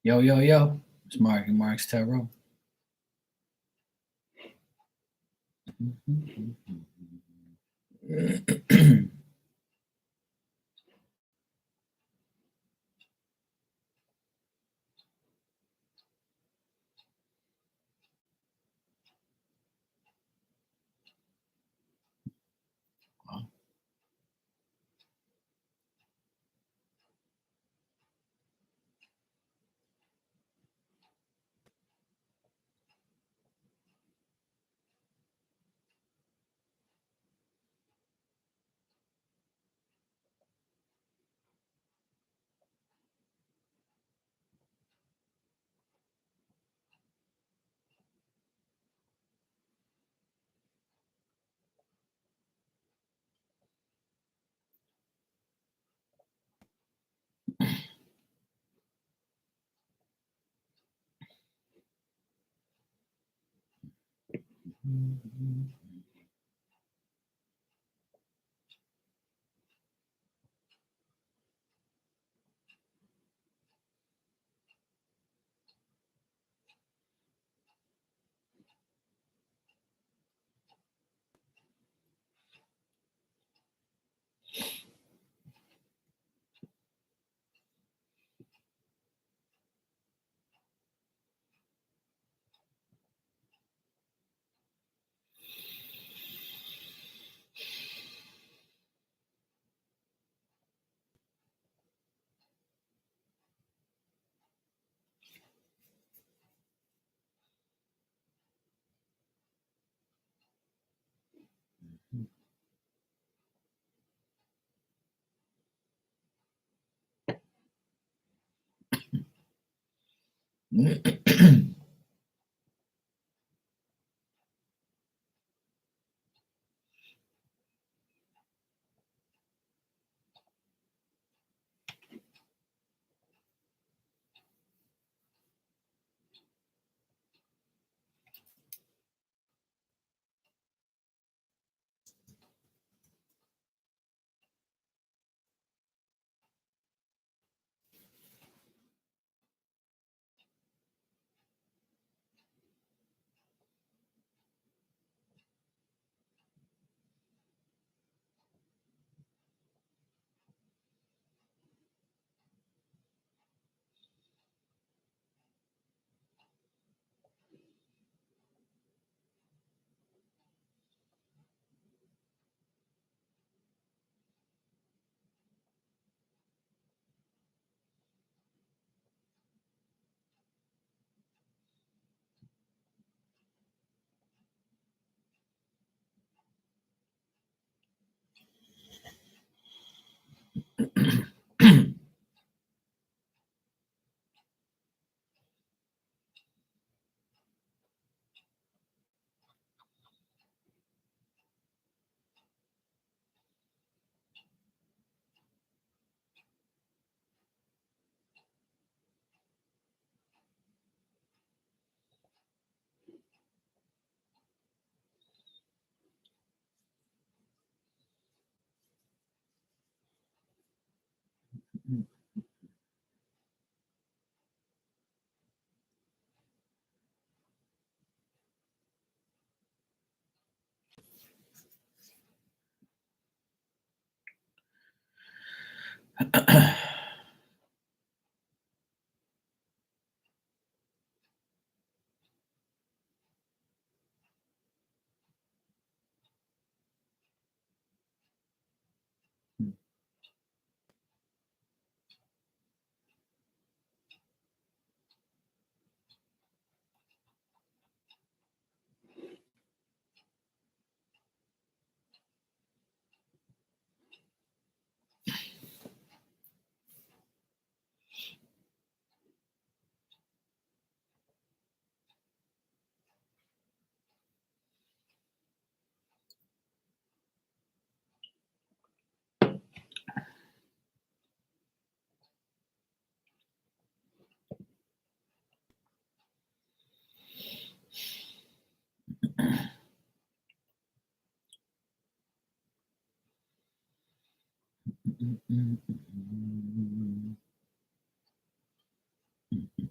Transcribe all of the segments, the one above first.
Yo, yo, yo. It's Mark and Mark's Tarot.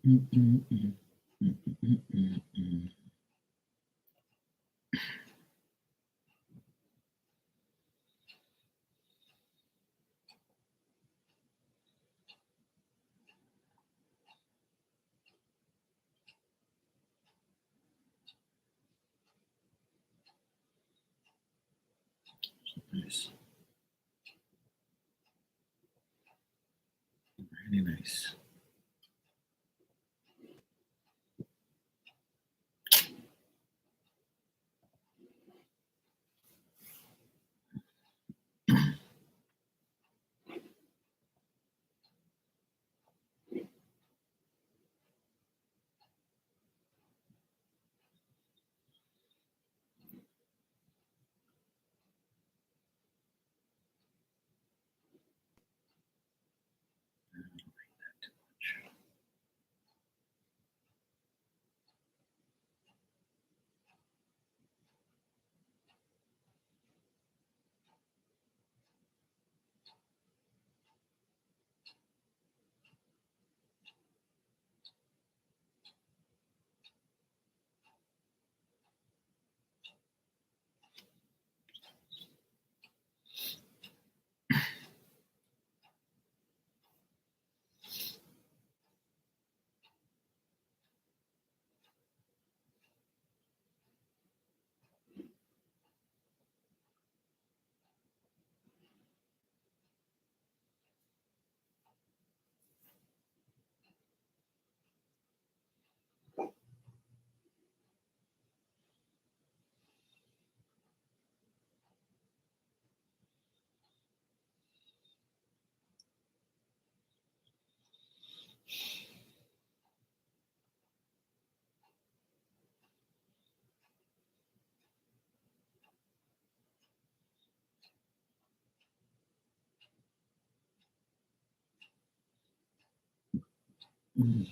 Nice. Really nice. Mm.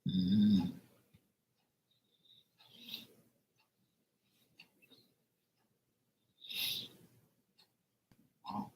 Mm. Wow.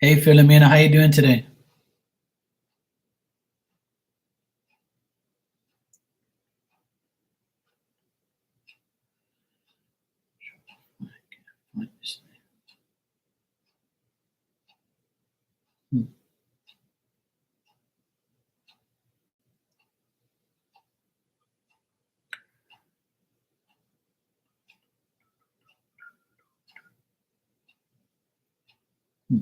Hey, Philomena, how you doing today? Hmm. Hmm.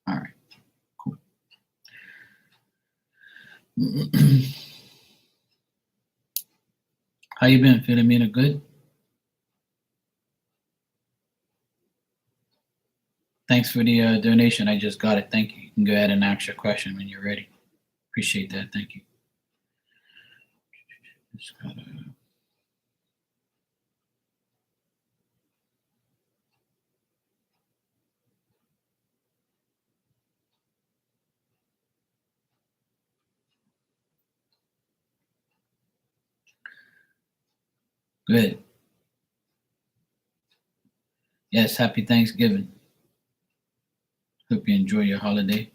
All right, cool. How you been, Philomena? Good? Thanks for the donation. I just got it. Thank you. You can go ahead and ask your question when you're ready. Appreciate that. Thank you. Just gotta... Good. Yes, happy Thanksgiving. Hope you enjoy your holiday.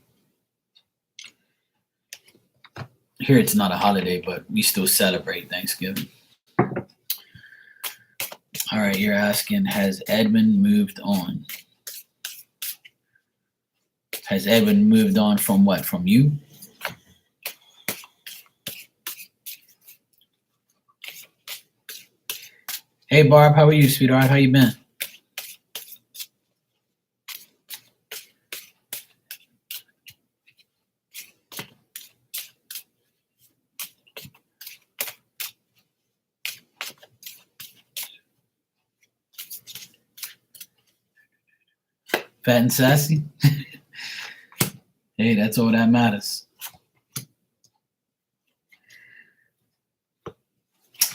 Here it's not a holiday, but we still celebrate Thanksgiving. All right, you're asking, has Edwin moved on? Has Edwin moved on from what? From you? Hey, Barb, how are you, sweetheart? How you been? Fat and sassy? Hey, that's all that matters.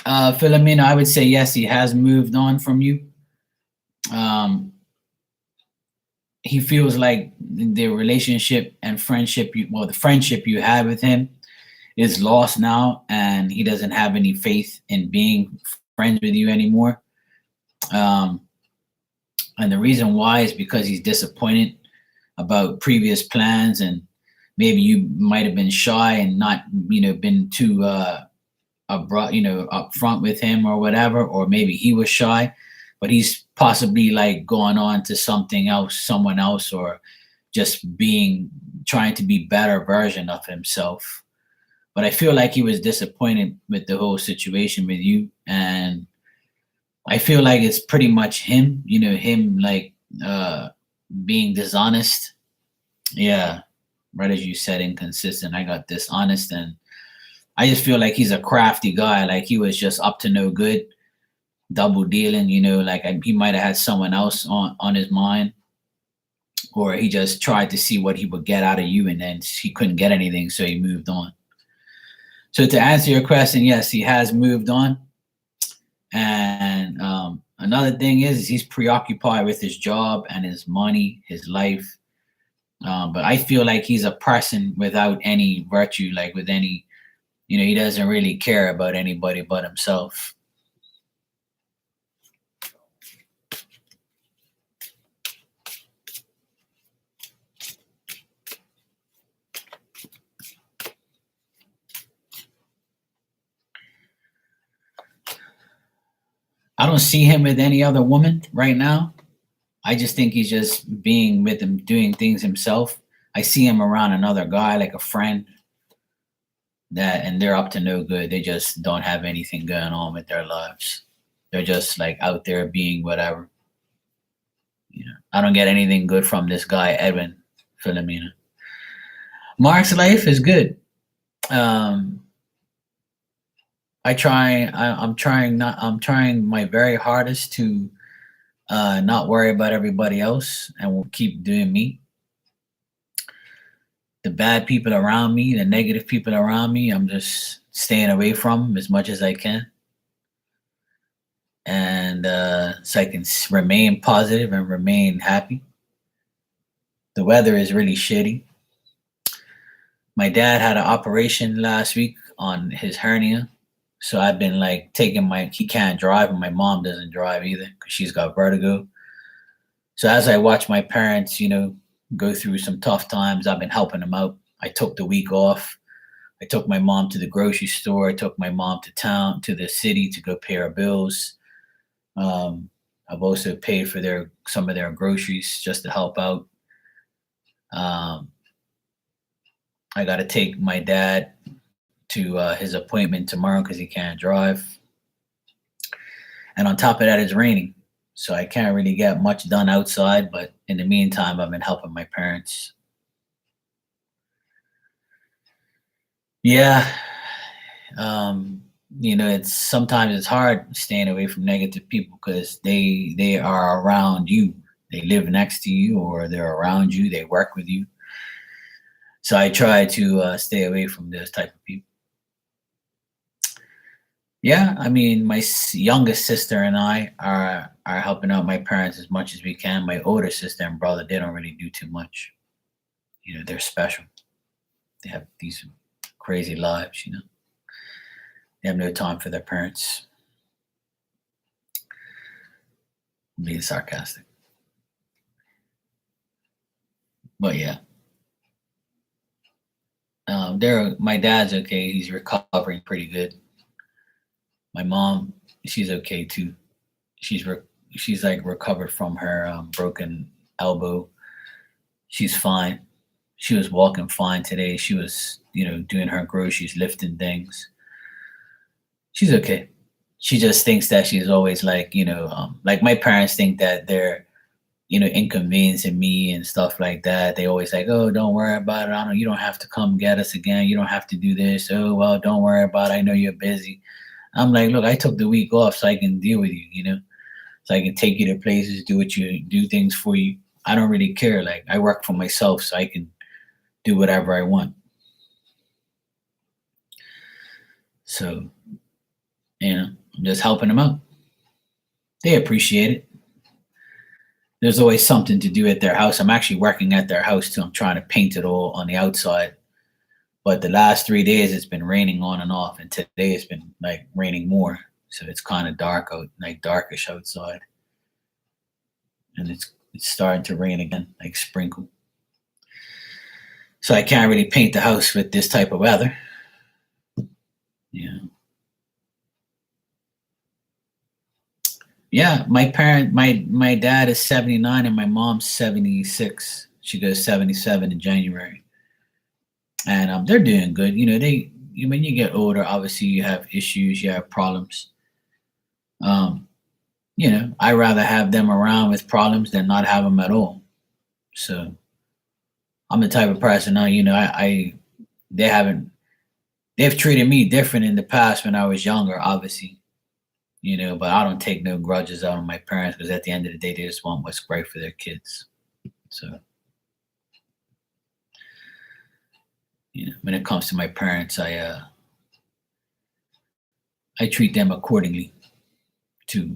Philomena, I would say yes, he has moved on from you. He feels like the relationship and friendship, the friendship you had with him is lost now, and he doesn't have any faith in being friends with you anymore. And the reason why is because he's disappointed about previous plans, and maybe you might have been shy and not, been too abrupt, upfront with him or whatever, or maybe he was shy, but he's possibly like going on to something else, someone else, or just trying to be better version of himself. But I feel like he was disappointed with the whole situation with you, and I feel like it's pretty much him, him like being dishonest. Yeah, right as you said, inconsistent. I got dishonest, and I just feel like he's a crafty guy. Like he was just up to no good, double dealing. Like he might have had someone else on his mind, or he just tried to see what he would get out of you, and then he couldn't get anything, so he moved on. So to answer your question, yes, he has moved on. And another thing is he's preoccupied with his job and his money, his life. But I feel like he's a person without any virtue, like with any He doesn't really care about anybody but himself. I don't see him with any other woman right now. I just think he's just being with him, doing things himself. I see him around another guy, like a friend, and they're up to no good. They just don't have anything going on with their lives. They're just like out there being whatever. I don't get anything good from this guy, Edwin Filomena. Mark's life is good. Um, I'm trying not. I'm trying my very hardest to not worry about everybody else, and will keep doing me. The bad people around me, the negative people around me, I'm just staying away from as much as I can, and so I can remain positive and remain happy. The weather is really shitty. My dad had an operation last week on his hernia, so I've been like taking he can't drive, and my mom doesn't drive either because she's got vertigo. So as I watch my parents, go through some tough times, I've been helping them out. I took the week off. I took my mom to the grocery store. I took my mom to town, to the city, to go pay her bills. I've also paid for some of their groceries just to help out. I got to take my dad to his appointment tomorrow because he can't drive. And on top of that, it's raining. So I can't really get much done outside. But in the meantime, I've been helping my parents. Yeah. It's sometimes it's hard staying away from negative people because they are around you. They live next to you, or they're around you. They work with you. So I try to stay away from those type of people. Yeah, I mean, my youngest sister and I are helping out my parents as much as we can. My older sister and brother, they don't really do too much. They're special. They have these crazy lives. They have no time for their parents. I'm being sarcastic, but yeah. My dad's okay. He's recovering pretty good. My mom, she's okay too. She's like recovered from her broken elbow. She's fine. She was walking fine today. She was, doing her groceries, lifting things. She's okay. She just thinks that she's always like my parents think that they're, inconveniencing me and stuff like that. They always like, oh, don't worry about it. You don't have to come get us again. You don't have to do this. Oh, well, don't worry about it. I know you're busy. I'm like, look, I took the week off so I can deal with you, so I can take you to places, do things for you. I don't really care. Like I work for myself so I can do whatever I want. So, I'm just helping them out. They appreciate it. There's always something to do at their house. I'm actually working at their house too. I'm trying to paint it all on the outside. But the last 3 days it's been raining on and off, and today it's been like raining more. So it's kind of dark out, like darkish outside. And it's starting to rain again, like sprinkle. So I can't really paint the house with this type of weather. Yeah. Yeah, my dad is 79 and my mom's 76. She goes 77 in January. And they're doing good. When you get older, obviously you have issues, you have problems. I rather have them around with problems than not have them at all. So I'm the type of person now, they haven't they've treated me different in the past when I was younger, obviously, but I don't take no grudges out on my parents because at the end of the day, they just want what's right for their kids. So, when it comes to my parents, I treat them accordingly to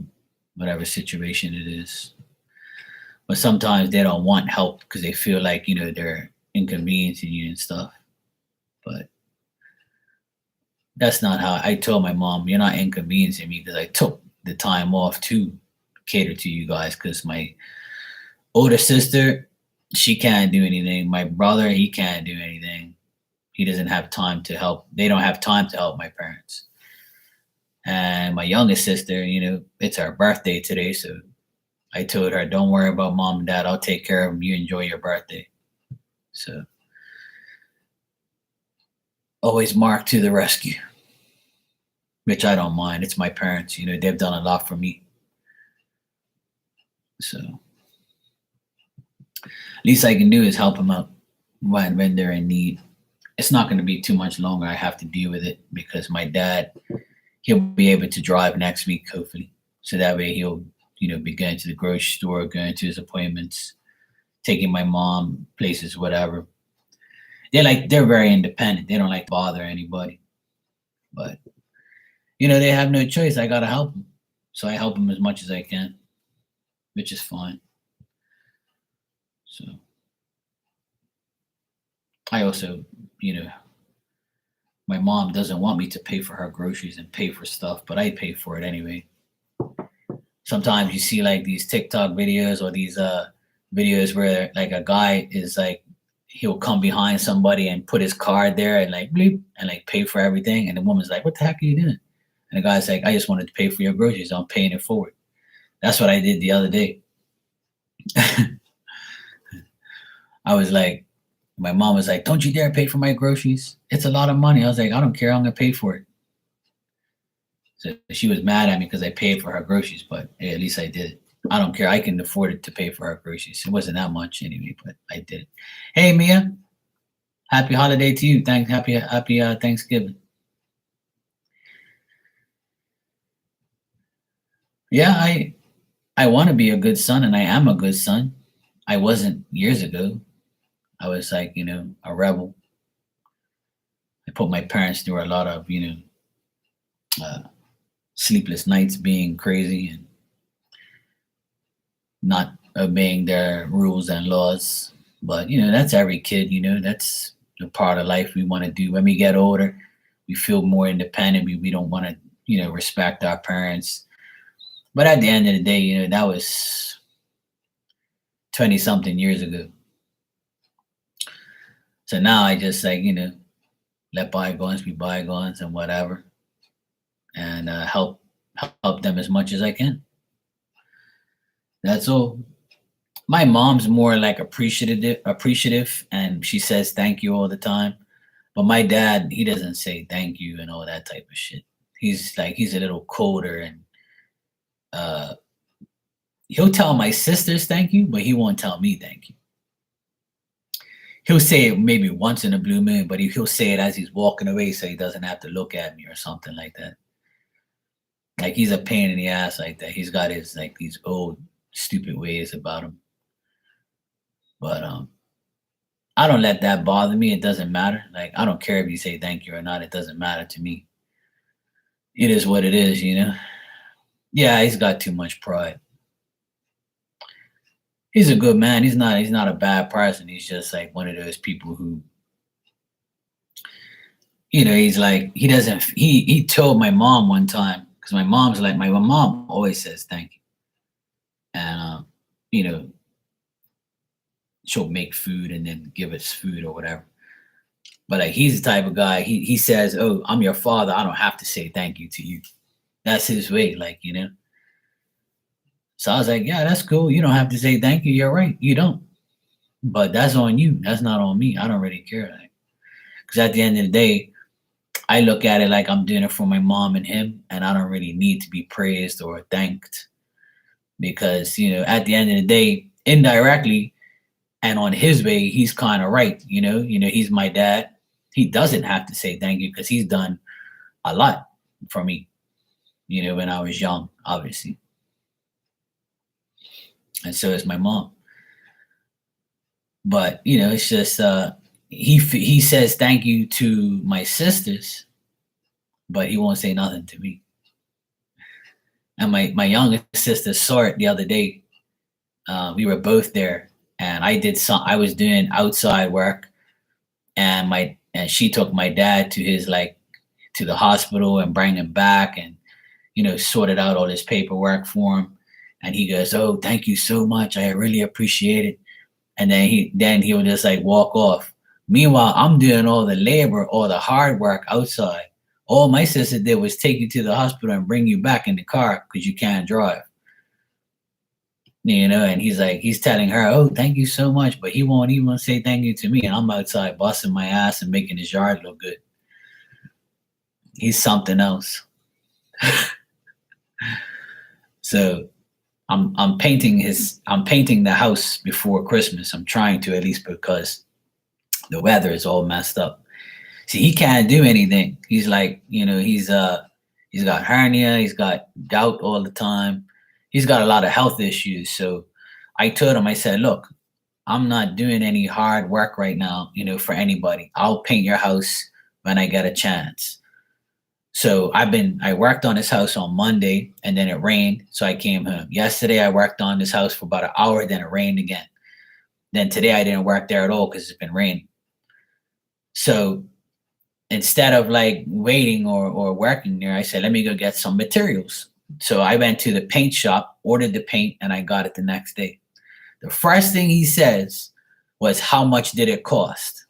whatever situation it is. But sometimes they don't want help because they feel like, they're inconveniencing you and stuff. But That's not how I told my mom, you're not inconveniencing me because I took the time off to cater to you guys because my older sister, she can't do anything. My brother, he can't do anything. He doesn't have time to help. They don't have time to help my parents. And my youngest sister, it's her birthday today. So I told her, don't worry about mom and dad. I'll take care of them. You enjoy your birthday. So always Mark to the rescue, which I don't mind. It's my parents. They've done a lot for me. So least I can do is help them out when they're in need. It's not going to be too much longer. I have to deal with it because my dad, he'll be able to drive next week, hopefully. So that way he'll, be going to the grocery store, going to his appointments, taking my mom places, whatever. They're very independent. They don't like to bother anybody. But, they have no choice. I got to help them. So I help them as much as I can, which is fine. So I also, my mom doesn't want me to pay for her groceries and pay for stuff, but I pay for it anyway. Sometimes you see like these TikTok videos or these videos where like a guy is like he'll come behind somebody and put his card there and like bleep and like pay for everything, and the woman's like, "What the heck are you doing?" And the guy's like, "I just wanted to pay for your groceries. I'm paying it forward." That's what I did the other day. I was like, my mom was like, "Don't you dare pay for my groceries. It's a lot of money." I was like, "I don't care. I'm gonna pay for it." So she was mad at me because I paid for her groceries, but hey, at least I did it. I don't care. I can afford it to pay for her groceries. It wasn't that much anyway, but I did it. Hey Mia, happy holiday to you. Happy Thanksgiving. Yeah, I want to be a good son, and I am a good son. I wasn't years ago. I was like, a rebel. I put my parents through a lot of, uh, sleepless nights being crazy and not obeying their rules and laws. But, that's every kid, that's a part of life we want to do. When we get older, we feel more independent. We don't want to, respect our parents. But at the end of the day, that was 20 something years ago. So now I just like, let bygones be bygones and whatever, and help them as much as I can. That's all. My mom's more like appreciative, and she says thank you all the time. But my dad, he doesn't say thank you and all that type of shit. He's a little colder, and uh, he'll tell my sisters thank you, but he won't tell me thank you. He'll say it maybe once in a blue moon, but he'll say it as he's walking away so he doesn't have to look at me or something like that. Like he's a pain in the ass like that. He's got his like these old stupid ways about him. But I don't let that bother me. It doesn't matter. Like I don't care if you say thank you or not. It doesn't matter to me. It is what it is, Yeah, he's got too much pride. He's a good man. He's not a bad person. He's just like one of those people who, he's like he doesn't he told my mom one time, because my mom's like my mom always says thank you. And you know, she'll make food and then give us food or whatever. But like he's the type of guy, he says, "Oh, I'm your father. I don't have to say thank you to you." That's his way, So I was like, "Yeah, that's cool. You don't have to say thank you. You're right. You don't. But that's on you. That's not on me. I don't really care." Like, because at the end of the day, I look at it like I'm doing it for my mom and him, and I don't really need to be praised or thanked because at the end of the day, indirectly and on his way, he's kind of right. He's my dad. He doesn't have to say thank you because he's done a lot for me. When I was young, obviously, and so is my mom. But it's just he says thank you to my sisters, but he won't say nothing to me. And my youngest sister saw it the other day. We were both there, and I was doing outside work, and she took my dad to his like to the hospital and bring him back, and sorted out all his paperwork for him. And he goes, "Oh, thank you so much. I really appreciate it." And then he would just like walk off. Meanwhile, I'm doing all the labor, all the hard work outside. All my sister did was take you to the hospital and bring you back in the car because you can't drive. And he's telling her, "Oh, thank you so much," but he won't even say thank you to me. And I'm outside busting my ass and making his yard look good. He's something else. So I'm painting the house before Christmas. I'm trying to, at least, because the weather is all messed up. See, he can't do anything. He's like, he's got hernia, he's got gout all the time. He's got a lot of health issues. So I told him, I said, "Look, I'm not doing any hard work right now, for anybody. I'll paint your house when I get a chance." So I worked on his house on Monday, and then it rained, so I came home. Yesterday I worked on this house for about an hour, then it rained again. Then today I didn't work there at all because it's been raining. So instead of like waiting or working there, I said, "Let me go get some materials." So I went to the paint shop, ordered the paint, and I got it the next day. The first thing he says was, "How much did it cost?"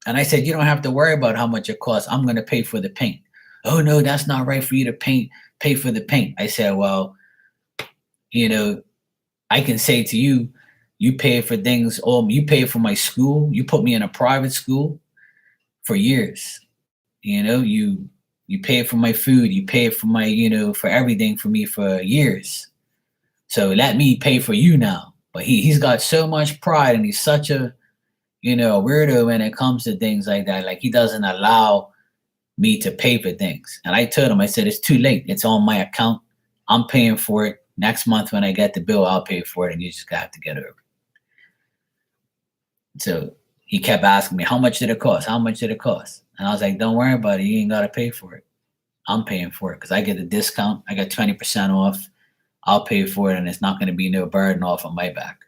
And I said, "You don't have to worry about how much it costs. I'm going to pay for the paint." "Oh, no, that's not right for you to pay for the paint." I said, "Well, I can say to you, you pay for things, or you pay for my school. You put me in a private school for years. You pay for my food. You pay for my, for everything for me for years. So let me pay for you now." But he's got so much pride, and he's such a weirdo when it comes to things like that. Like, he doesn't allow me to pay for things. And I told him, I said, "It's too late. It's on my account. I'm paying for it. Next month when I get the bill, I'll pay for it, and you just have to get over it." So he kept asking me, "How much did it cost? How much did it cost?" And I was like, "Don't worry about it. You ain't got to pay for it. I'm paying for it because I get a discount. I got 20% off. I'll pay for it, and it's not going to be no burden off of my back."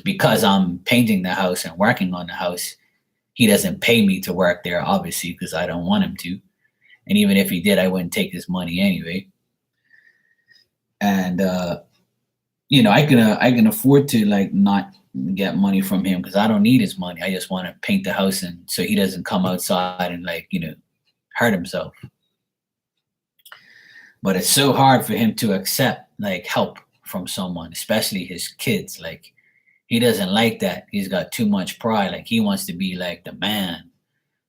Because I'm painting the house and working on the house, he doesn't pay me to work there, obviously, because I don't want him to. And even if he did, I wouldn't take his money anyway. And I can afford to like not get money from him because I don't need his money. I just want to paint the house, and so he doesn't come outside and hurt himself. But it's so hard for him to accept like help from someone, especially his kids. Like, he doesn't like that. He's got too much pride. Like, he wants to be like the man.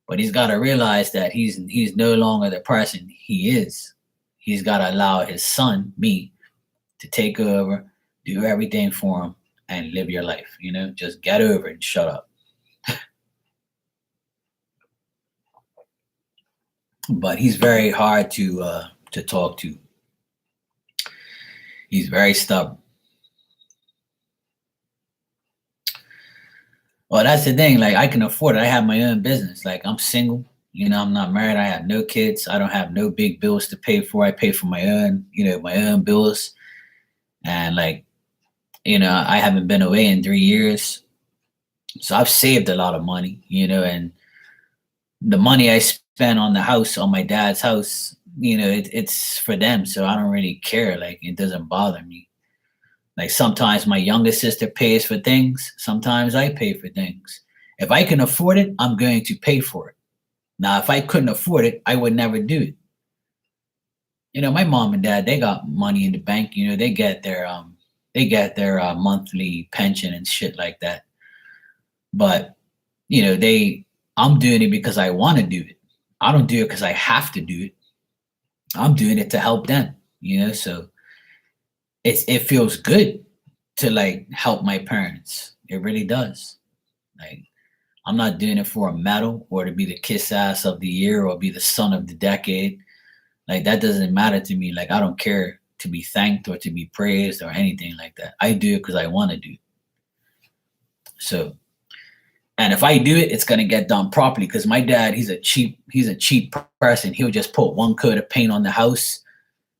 But he's got to realize that he's no longer the person he is. He's got to allow his son, me, to take over, do everything for him, and live your life. Just get over it and shut up. But he's very hard to talk to. He's very stubborn. Well, that's the thing. Like, I can afford it. I have my own business. Like, I'm single. I'm not married. I have no kids. I don't have no big bills to pay for. I pay for my own, my own bills. And like, I haven't been away in 3 years. So I've saved a lot of money, and the money I spent on the house, on my dad's house, it's for them. So I don't really care. Like, it doesn't bother me. Like, sometimes my youngest sister pays for things. Sometimes I pay for things. If I can afford it, I'm going to pay for it. Now, if I couldn't afford it, I would never do it. My mom and dad, they got money in the bank. They get their monthly pension and shit like that. But I'm doing it because I want to do it. I don't do it because I have to do it. I'm doing it to help them. So it feels good to like help my parents. It really does. Like, I'm not doing it for a medal or to be the kiss ass of the year or be the son of the decade. Like, that doesn't matter to me. Like, I don't care to be thanked or to be praised or anything like that. I do it because I want to do it. So, and if I do it, it's gonna get done properly. Because my dad, he's a cheap person. He'll just put one coat of paint on the house,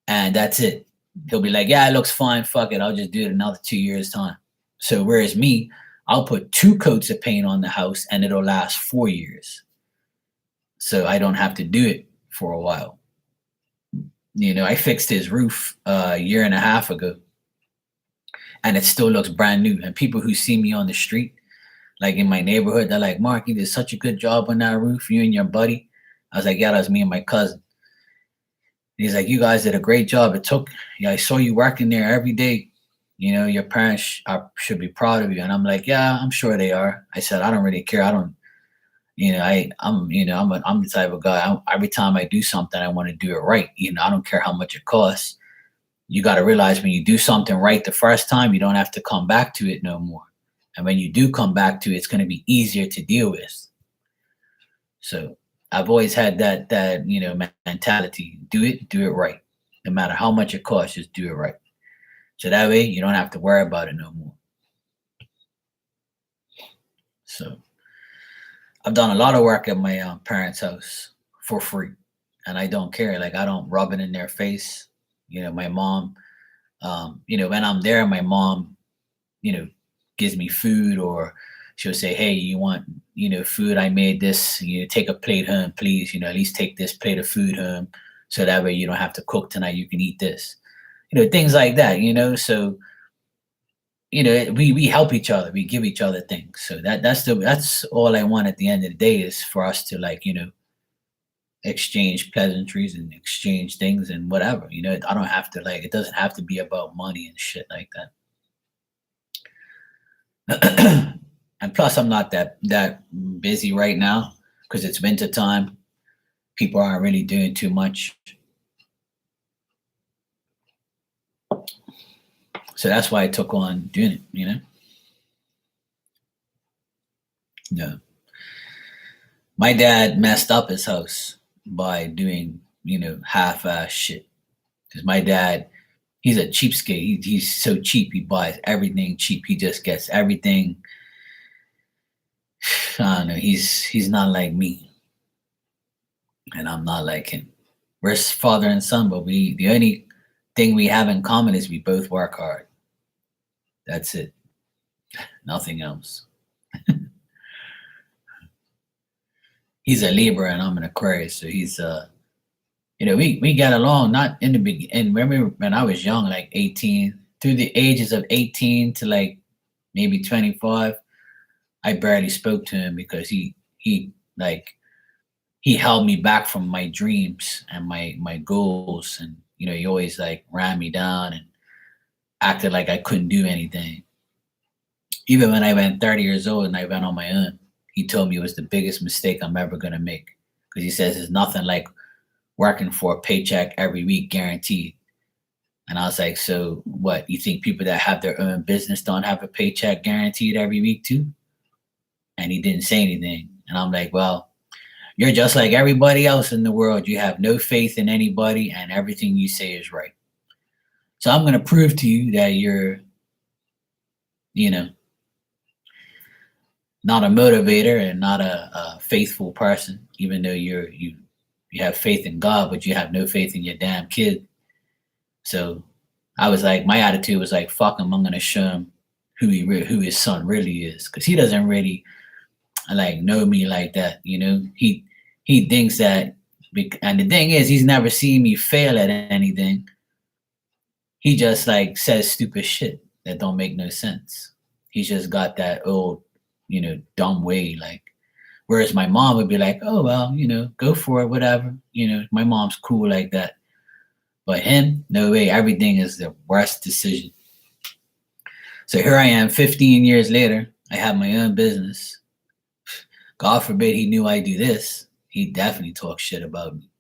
and that's it. He'll be like, "Yeah, it looks fine. Fuck it. I'll just do it another 2 years time." So whereas me, I'll put 2 coats of paint on the house, and it'll last 4 years. so I don't have to do it for a while. I fixed his roof a year and a half ago, and it still looks brand new. And people who see me on the street, like in my neighborhood, they're like, "Mark, you did such a good job on that roof, you and your buddy." I was like, "Yeah, that's me and my cousin." He's like, "You guys did a great job. Yeah, I saw you working there every day. Your parents should be proud of you." And I'm like, "Yeah, I'm sure they are." I said, "I don't really care. I don't, I'm the type of guy. Every time I do something, I want to do it right. I don't care how much it costs. You got to realize when you do something right the first time, you don't have to come back to it no more. And when you do come back to it, it's going to be easier to deal with." So I've always had that mentality. Do it right. No matter how much it costs, just do it right. So that way you don't have to worry about it no more. So I've done a lot of work at my parents' house for free, and I don't care. Like, I don't rub it in their face. My mom, when I'm there, my mom, you know, gives me food, or she'll say, "Hey, you want, food? I made this. Take a plate home, please. At least take this plate of food home, so that way you don't have to cook tonight. You can eat this." Things like that. So we help each other. We give each other things. So that's all I want at the end of the day, is for us to, like, exchange pleasantries and exchange things and whatever. I don't have to, like, it doesn't have to be about money and shit like that. And plus, I'm not that busy right now because it's winter time. People aren't really doing too much. So that's why I took on doing it. Yeah. My dad messed up his house by doing, half-ass shit. Because my dad, he's a cheapskate. He's so cheap. He buys everything cheap. He just gets everything. I don't know. He's not like me, and I'm not like him. We're father and son, but the only thing we have in common is we both work hard. That's it. Nothing else. He's a Libra and I'm an Aquarius, so he's we got along, not in the beginning. Remember when I was young, like 18, through the ages of 18 to like maybe 25, I barely spoke to him because he held me back from my dreams and my goals, and he always like ran me down and acted like I couldn't do anything. Even when I went 30 years old and I went on my own, he told me it was the biggest mistake I'm ever gonna make, because he says there's nothing like working for a paycheck every week guaranteed. And I was like, "So what? You think people that have their own business don't have a paycheck guaranteed every week too?" And he didn't say anything. And I'm like, "Well, you're just like everybody else in the world. You have no faith in anybody, and everything you say is right. So I'm going to prove to you that you're, you know, not a motivator and not a faithful person, even though you have faith in God, but you have no faith in your damn kid." So I was like, my attitude was like, "Fuck him. I'm going to show him who his son really is," because he doesn't really like know me like that. He thinks that, and the thing is, he's never seen me fail at anything. He just like says stupid shit that don't make no sense. He's just got that old, dumb way. Like, whereas my mom would be like, "Oh well, go for it, whatever." My mom's cool like that. But him, no way. Everything is the worst decision. So here I am, 15 years later. I have my own business. God forbid he knew I do this. He'd definitely talk shit about me.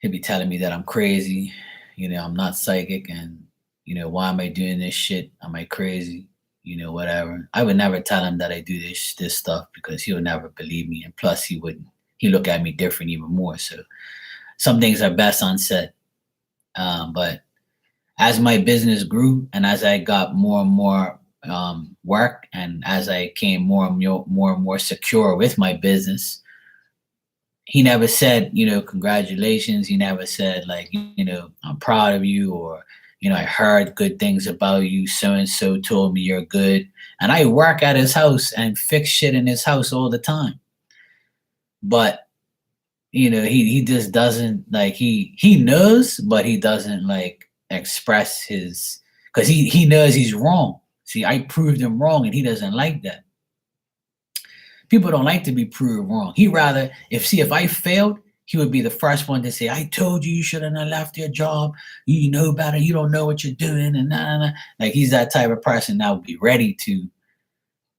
He'd be telling me that I'm crazy. I'm not psychic, and why am I doing this shit? Am I crazy? Whatever. I would never tell him that I do this stuff, because he would never believe me, and plus he look at me different even more. So some things are best unsaid. But as my business grew, and as I got more and more work, and as I came more and more secure with my business, he never said, "Congratulations." He never said like, "I'm proud of you," or, "I heard good things about you. So and so told me you're good." And I work at his house and fix shit in his house all the time. but he just doesn't like he knows, but he doesn't like express his because he knows he's wrong. See, I proved him wrong, and he doesn't like that. People don't like to be proved wrong. He rather if I failed, he would be the first one to say, "I told you you shouldn't have left your job. You know better. You don't know what you're doing." And nah, nah, nah. Like he's that type of person that would be ready to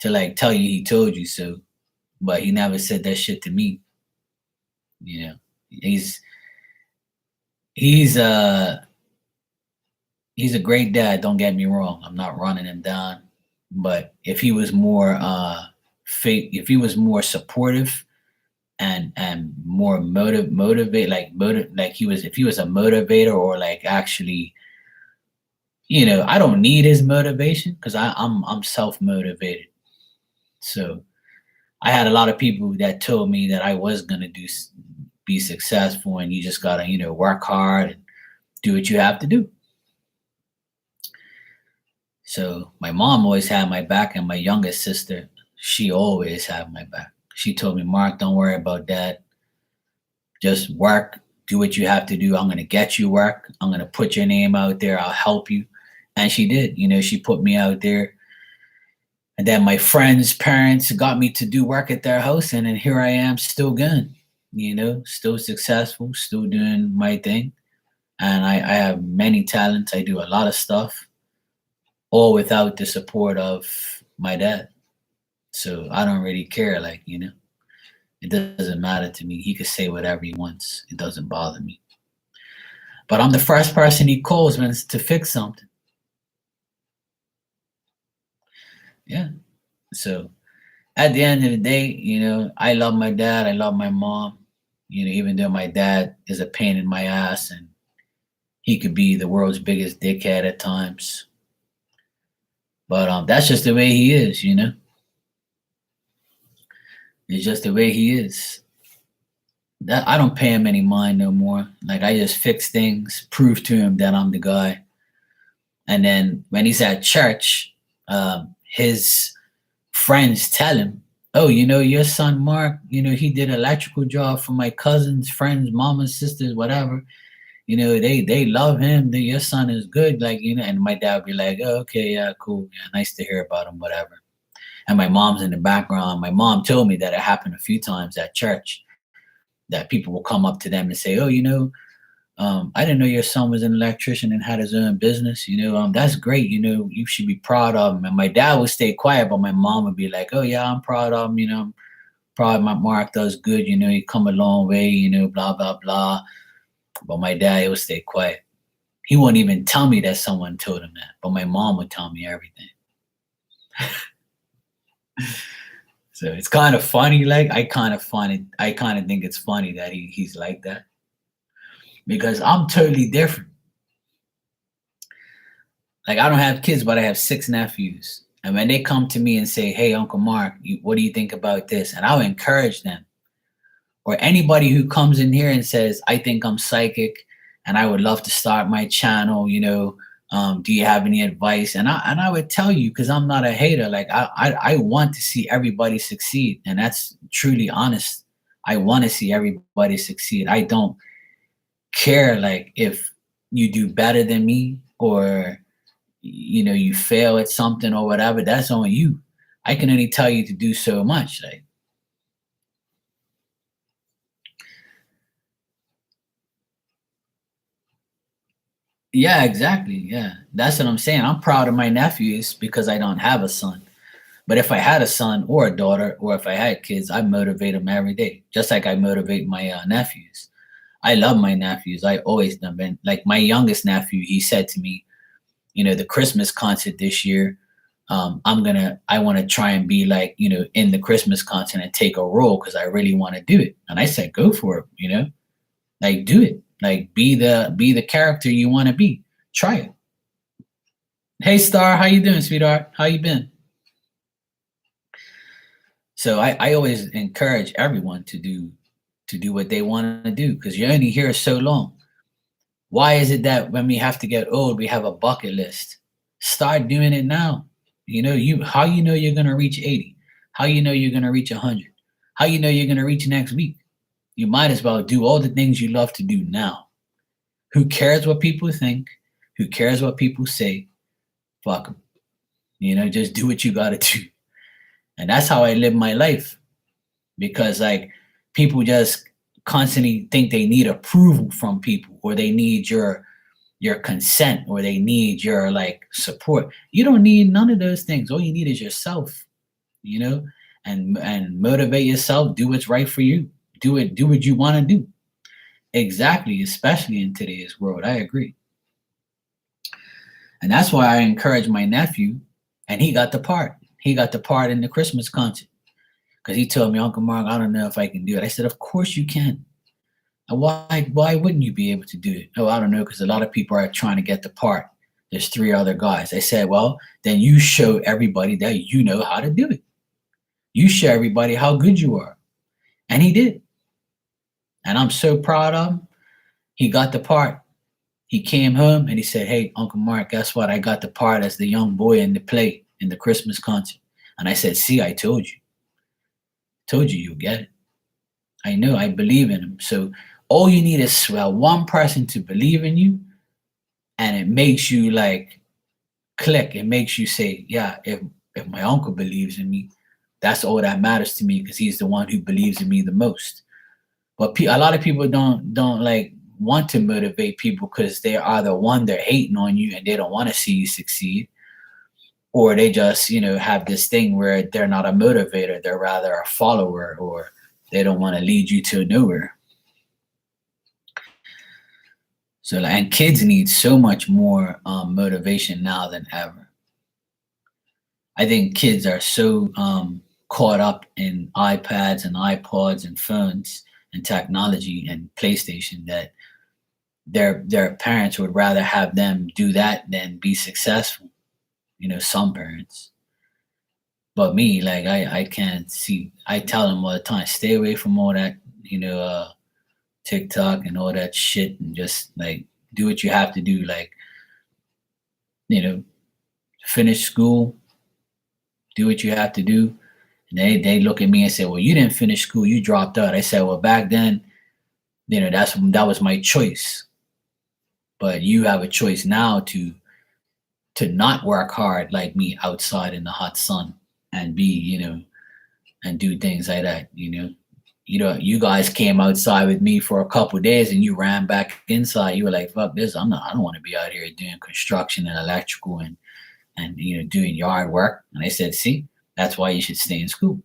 like tell you he told you so, but he never said that shit to me. You know, he's he's uh he's a great dad. Don't get me wrong. I'm not running him down, but if he was more if he was more supportive and more motivate like he was if he was a motivator or like actually I don't need his motivation because I'm self motivated. So I had a lot of people that told me that I was gonna be successful, and you just gotta work hard and do what you have to do. So my mom always had my back, and my youngest sister, she always had my back. She told me, "Mark, don't worry about that. Just work, do what you have to do. I'm gonna get you work. I'm gonna put your name out there. I'll help you." And she did. She put me out there. And then my friends' parents got me to do work at their house, and then here I am, still going. Still successful, still doing my thing. And I have many talents. I do a lot of stuff, all without the support of my dad. So I don't really care. Like, it doesn't matter to me. He could say whatever he wants. It doesn't bother me. But I'm the first person he calls when it's to fix something. Yeah. So at the end of the day, I love my dad. I love my mom. Even though my dad is a pain in my ass and he could be the world's biggest dickhead at times. But that's just the way he is. It's just the way he is. That I don't pay him any mind no more. Like I just fix things, prove to him that I'm the guy. And then when he's at church, his friends tell him, "Oh, your son Mark, he did an electrical job for my cousins, friends, mamas, sisters, whatever. They love him. Your son is good." Like, and my dad would be like, "Oh, okay, yeah, cool. Yeah, nice to hear about him, whatever." And my mom's in the background. My mom told me that it happened a few times at church that people will come up to them and say, "Oh, I didn't know your son was an electrician and had his own business. That's great. You should be proud of him." And my dad would stay quiet, but my mom would be like, "Oh yeah, I'm proud of him. I'm proud my Mark does good. He come a long way. Blah blah blah." But my dad, he would stay quiet. He wouldn't even tell me that someone told him that, but my mom would tell me everything. So it's kind of funny. Like I kind of think it's funny that he's like that because I'm totally different. Like I don't have kids, but I have 6 nephews. And when they come to me and say, "Hey, Uncle Mark, what do you think about this?" And I'll encourage them. Or anybody who comes in here and says, "I think I'm psychic and I would love to start my channel, do you have any advice?" And I would tell you, because I'm not a hater. Like I want to see everybody succeed. And that's truly honest. I want to see everybody succeed. I don't care like if you do better than me or you fail at something or whatever. That's on you. I can only tell you to do so much. Like, yeah, exactly. Yeah, that's what I'm saying. I'm proud of my nephews because I don't have a son. But if I had a son or a daughter, or if I had kids, I motivate them every day, just like I motivate my nephews. I love my nephews. I always done been like my youngest nephew. He said to me, the Christmas concert this year, I want to try and be like, in the Christmas concert and take a role because I really want to do it. And I said, go for it, like do it, like be the character you want to be. Try it. Hey Star, how you doing, sweetheart? How you been? So I always encourage everyone to do what they want to do because you're only here so long. Why is it that when we have to get old, we have a bucket list? Start doing it now. How you're gonna reach 80? How you're gonna reach 100? How you know you're going to reach next week? You might as well do all the things you love to do now. Who cares what people think? Who cares what people say? Fuck them. Just do what you got to do. And that's how I live my life. Because like people just constantly think they need approval from people, or they need your consent, or they need your like support. You don't need none of those things. All you need is yourself, and motivate yourself. Do what's right for you. Do what you want to do. Exactly, especially in today's world. I agree. And that's why I encourage my nephew, and he got the part. He got the part in the Christmas concert. Because he told me, Uncle Mark, I don't know if I can do it. I said, of course you can. And why wouldn't you be able to do it? Oh, I don't know, because a lot of people are trying to get the part. There's 3 other guys. I said, well, then you show everybody that you know how to do it. You show everybody how good you are. And he did. And I'm so proud of him. He got the part. He came home and he said, hey, Uncle Mark, guess what? I got the part as the young boy in the play in the Christmas concert. And I said, see, I told you. Told you you'll get it. I know, I believe in him. So all you need is one person to believe in you, and it makes you like click. It makes you say, yeah, if my uncle believes in me, that's all that matters to me, because he's the one who believes in me the most. But a lot of people don't like want to motivate people, because they are the one, they're hating on you and they don't want to see you succeed. Or they just, have this thing where they're not a motivator, they're rather a follower, or they don't want to lead you to nowhere. So, and kids need so much more motivation now than ever. I think kids are so caught up in iPads and iPods and phones and technology and PlayStation that their parents would rather have them do that than be successful. Some parents. But me, like I can't see. I tell them all the time, stay away from all that, TikTok and all that shit, and just like do what you have to do. Like, finish school, do what you have to do. And they look at me and say, well, you didn't finish school, you dropped out. I said, well, back then, that was my choice. But you have a choice now to not work hard like me outside in the hot sun and be, and do things like that. You guys came outside with me for a couple of days and you ran back inside. You were like, fuck this. I don't want to be out here doing construction and electrical and doing yard work. And I said, see, that's why you should stay in school.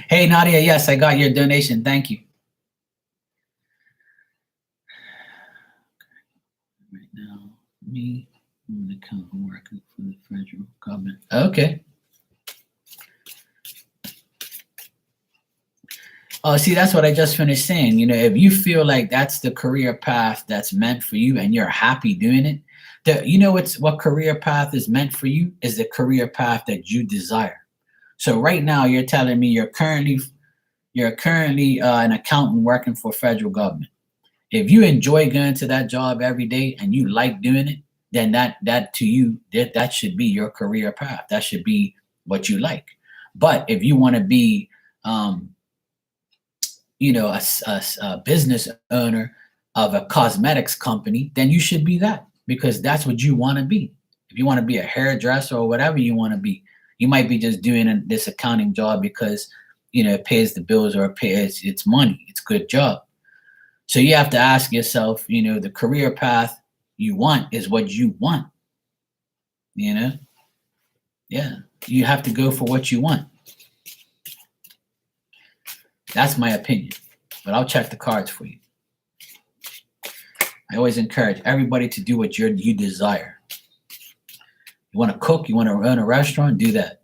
Hey, Nadia, yes, I got your donation. Thank you. Right now, me, I'm an accountant working for the federal government. Okay. Oh, see, that's what I just finished saying. If you feel like that's the career path that's meant for you and you're happy doing it, what career path is meant for you is the career path that you desire. So right now, you're telling me you're currently an accountant working for federal government. If you enjoy going to that job every day and you like doing it, then that to you, that should be your career path. That should be what you like. But if you want to be, a business owner of a cosmetics company, then you should be that, because that's what you want to be. If you want to be a hairdresser or whatever you want to be, you might be just doing this accounting job because, it pays the bills, or it's money. It's a good job. So you have to ask yourself, the career path you want is what you want. Yeah, you have to go for what you want. That's my opinion, but I'll check the cards for you. I always encourage everybody to do what you desire. You want to cook, you want to run a restaurant, do that.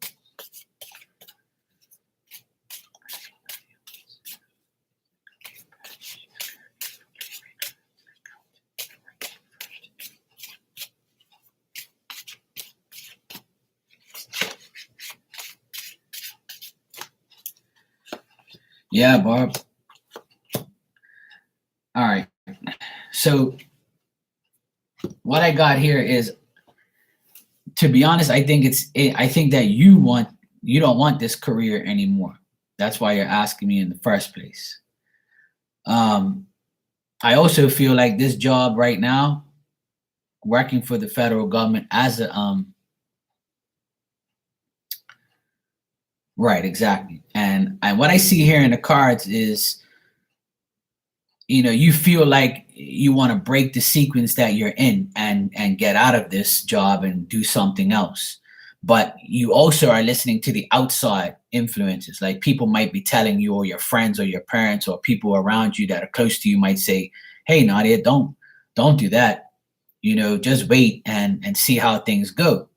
Yeah, Barb. All right. So what I got here is, to be honest, I think that you want you don't want this career anymore. That's why you're asking me in the first place. Um, I also feel like this job right now, working for the federal government as a right, exactly. And what I see here in the cards is, you feel like you want to break the sequence that you're in and get out of this job and do something else. But you also are listening to the outside influences. Like people might be telling you, or your friends or your parents or people around you that are close to you might say, "Hey, Nadia, don't do that. Just wait and see how things go."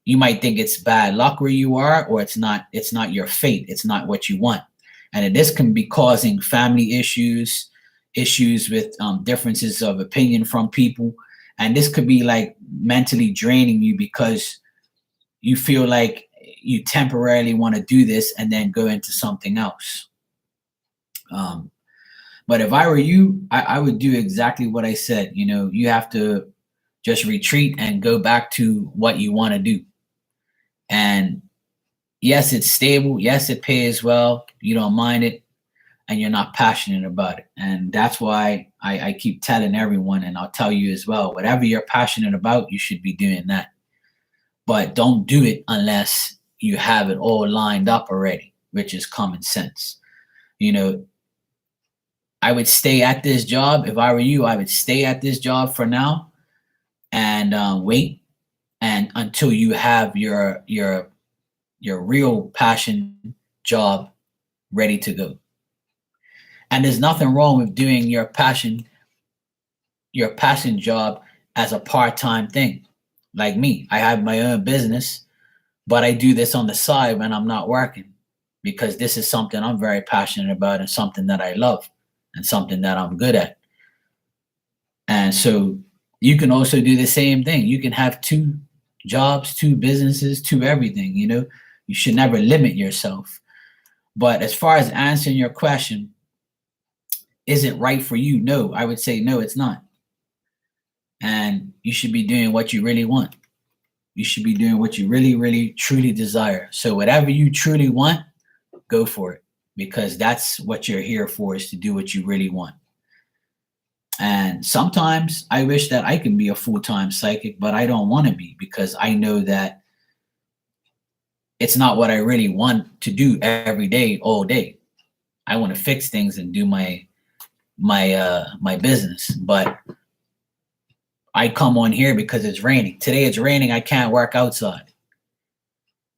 You might think it's bad luck where you are, or it's not your fate, it's not what you want. And this can be causing family issues with differences of opinion from people. And this could be like mentally draining you because you feel like you temporarily want to do this and then go into something else. But if I were you, I would do exactly what I said. You have to just retreat and go back to what you want to do. And yes, it's stable. Yes, it pays well. You don't mind it, and you're not passionate about it. And that's why I keep telling everyone, and I'll tell you as well, whatever you're passionate about, you should be doing that. But don't do it unless you have it all lined up already, which is common sense. You know, I would stay at this job. If I were you, I would stay at this job for now and wait and until you have your real passion job ready to go. And there's nothing wrong with doing your passion job as a part-time thing. Like me, I have my own business, but I do this on the side when I'm not working because this is something I'm very passionate about and something that I love and something that I'm good at. And so you can also do the same thing. You can have two jobs, two businesses, two everything, You should never limit yourself. But as far as answering your question, is it right for you? No, I would say no, it's not. And you should be doing what you really want. You should be doing what you really, really, truly desire. So whatever you truly want, go for it because that's what you're here for, is to do what you really want. And sometimes I wish that I can be a full-time psychic, but I don't want to be because I know that it's not what I really want to do every day, all day. I want to fix things and do my business, but I come on here because it's raining. Today it's raining. I can't work outside.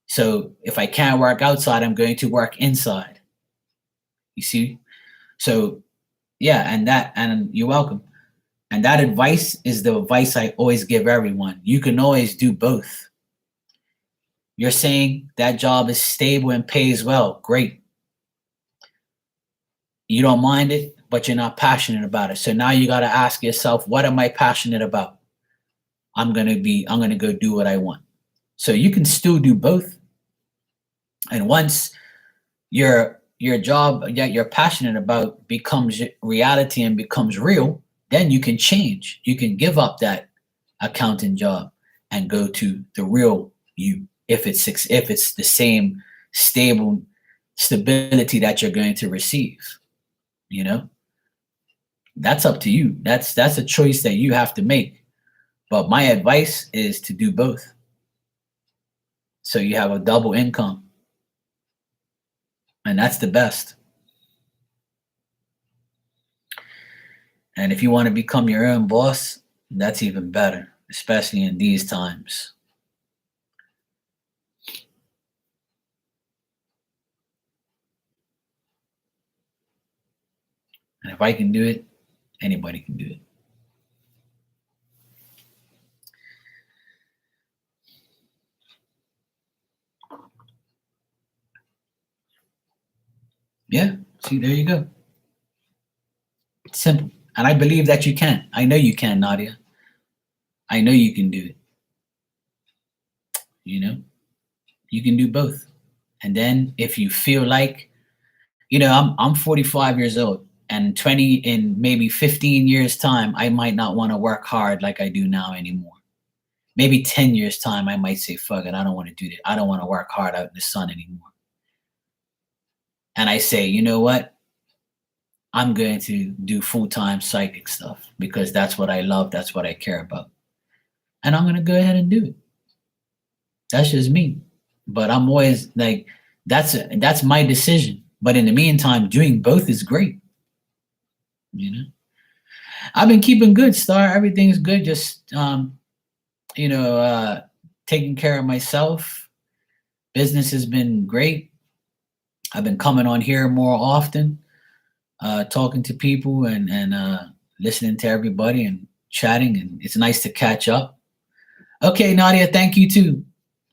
So if I can't work outside, I'm going to work inside. You see? So yeah, and you're welcome. And that advice is the advice I always give everyone. You can always do both. You're saying that job is stable and pays well. Great. You don't mind it, but you're not passionate about it. So now you got to ask yourself, what am I passionate about? I'm going to go do what I want. So you can still do both. And once your job that you're passionate about becomes reality and becomes real, then you can change. You can give up that accounting job and go to the real you if it's the same stability that you're going to receive. That's up to you. That's a choice that you have to make. But my advice is to do both. So you have a double income. And that's the best. And if you want to become your own boss, that's even better, especially in these times. And if I can do it, anybody can do it. Yeah, see, there you go. It's simple. And I believe that you can. I know you can, Nadia. I know you can do it. You can do both. And then if you feel like, I'm 45 years old, and in maybe 15 years time, I might not want to work hard like I do now anymore. maybe 10 years time, I might say, fuck it, I don't want to do that. I don't want to work hard out in the sun anymore. And I say, you know what? I'm going to do full-time psychic stuff because that's what I love. That's what I care about. And I'm going to go ahead and do it. That's just me. But I'm always like, that's my decision. But in the meantime, doing both is great. You know, I've been keeping good, Star. Everything's good. Just, you know, taking care of myself. Business has been great. I've been coming on here more often, talking to people and listening to everybody and chatting. And it's nice to catch up. Okay, Nadia, thank you too.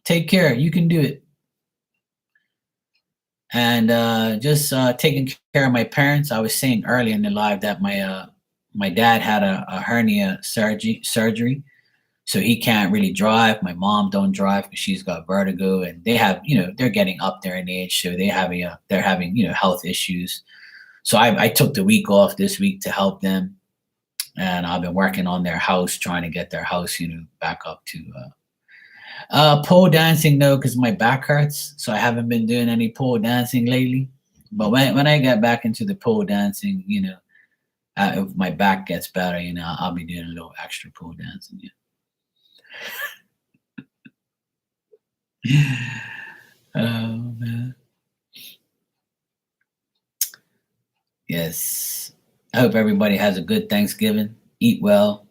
Take care. You can do it. And just taking care of my parents. I was saying earlier in the live that my dad had a hernia surgery, so he can't really drive. My mom don't drive because she's got vertigo, and they have, you know, they're getting up there in age, so they're having, you know, health issues. So I took the week off this week to help them, and I've been working on their house, trying to get their house, you know, back up to. Pole dancing, no, because my back hurts, so I haven't been doing any pole dancing lately. But when I get back into the pole dancing, you know, if my back gets better, you know, I'll be doing a little extra pole dancing. Yeah. Oh man. Yes. I hope everybody has a good Thanksgiving. Eat well.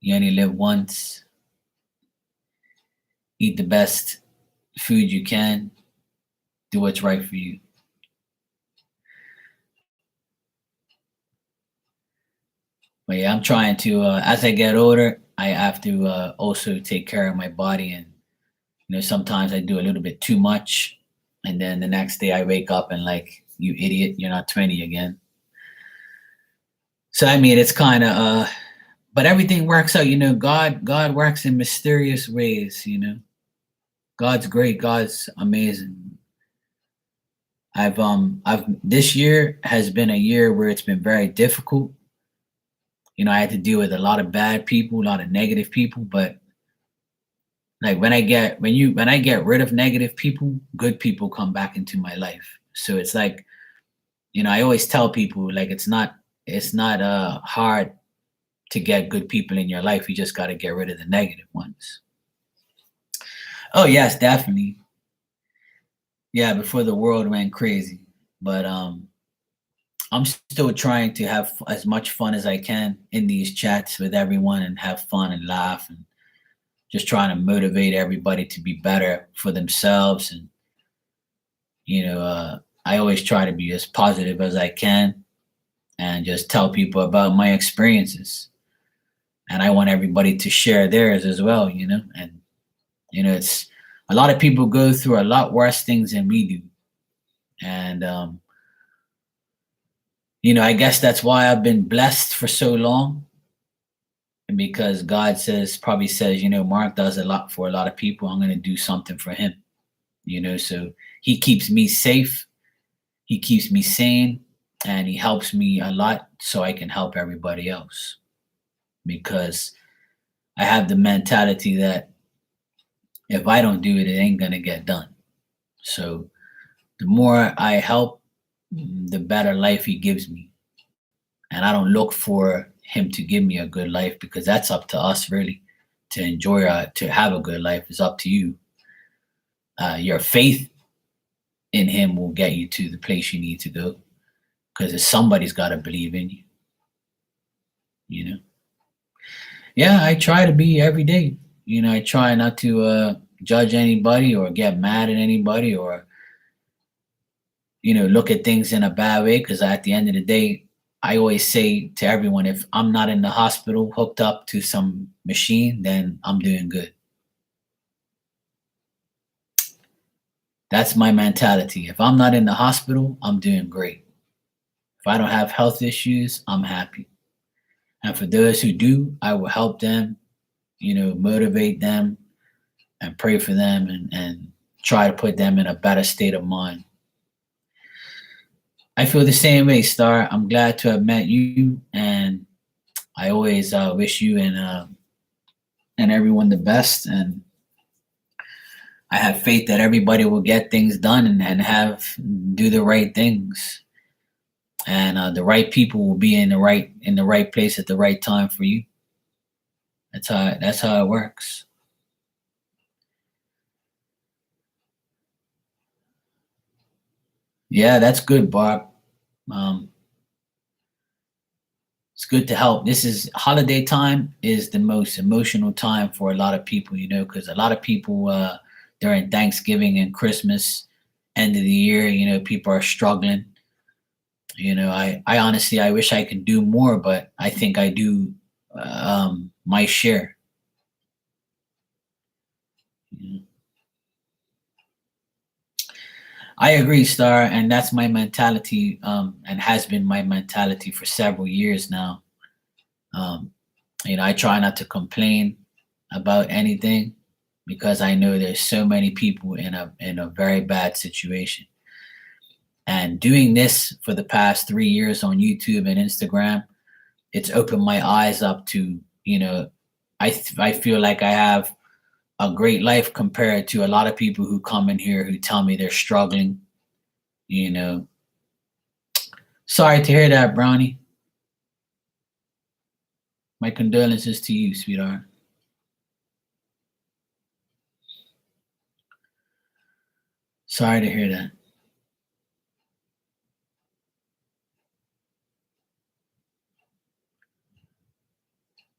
You only live once. Eat the best food you can. Do what's right for you. But yeah, I'm trying to. As I get older, I have to also take care of my body, and you know, sometimes I do a little bit too much, and then the next day I wake up and like, you idiot, you're not 20 again. So I mean, it's kind of but everything works out. You know, God works in mysterious ways. You know, God's great. God's amazing. I've this year has been a year where it's been very difficult. You know, I had to deal with a lot of bad people, a lot of negative people, but like when I get rid of negative people, good people come back into my life. So it's like, you know, I always tell people like it's not hard to get good people in your life. You just got to get rid of the negative ones. Oh yes, definitely. Yeah, before the world went crazy. But I'm still trying to have as much fun as I can in these chats with everyone and have fun and laugh and just trying to motivate everybody to be better for themselves. And you know, I always try to be as positive as I can and just tell people about my experiences. And I want everybody to share theirs as well, you know. And you know, it's a lot of people go through a lot worse things than we do. And you know, I guess that's why I've been blessed for so long. And because God says, probably says, you know, Mark does a lot for a lot of people. I'm going to do something for him, you know. So he keeps me safe, he keeps me sane, and he helps me a lot so I can help everybody else. Because I have the mentality that if I don't do it, it ain't going to get done. So the more I help, the better life he gives me. And I don't look for him to give me a good life because that's up to us really to enjoy to have a good life is up to you. Your faith in him will get you to the place you need to go because somebody's got to believe in you. You know. Yeah, I try to be every day. You know, I try not to judge anybody or get mad at anybody or you know look at things in a bad way because at the end of the day I always say to everyone, if I'm not in the hospital hooked up to some machine, then I'm doing good. That's my mentality. If I'm not in the hospital, I'm doing great. If I don't have health issues, I'm happy. And for those who do, I will help them, you know, motivate them and pray for them and try to put them in a better state of mind. I feel the same way, Star. I'm glad to have met you, and I always wish you and and everyone the best. And I have faith that everybody will get things done and have do the right things, and the right people will be in the right place at the right time for you. That's how it works. Yeah, that's good, Barb. Um, it's good to help. This is holiday time is the most emotional time for a lot of people, because a lot of people during Thanksgiving and Christmas, end of the year, people are struggling. I honestly, I wish I could do more, but I think I do my share. I agree, Star, and that's my mentality, and has been my mentality for several years now. Um, I try not to complain about anything because I know there's so many people in a very bad situation. And doing this for the past 3 years on YouTube and Instagram, it's opened my eyes up to, I feel like I have a great life compared to a lot of people who come in here who tell me they're struggling. You know, Sorry to hear that, Brownie. My condolences to you, sweetheart. Sorry to hear that.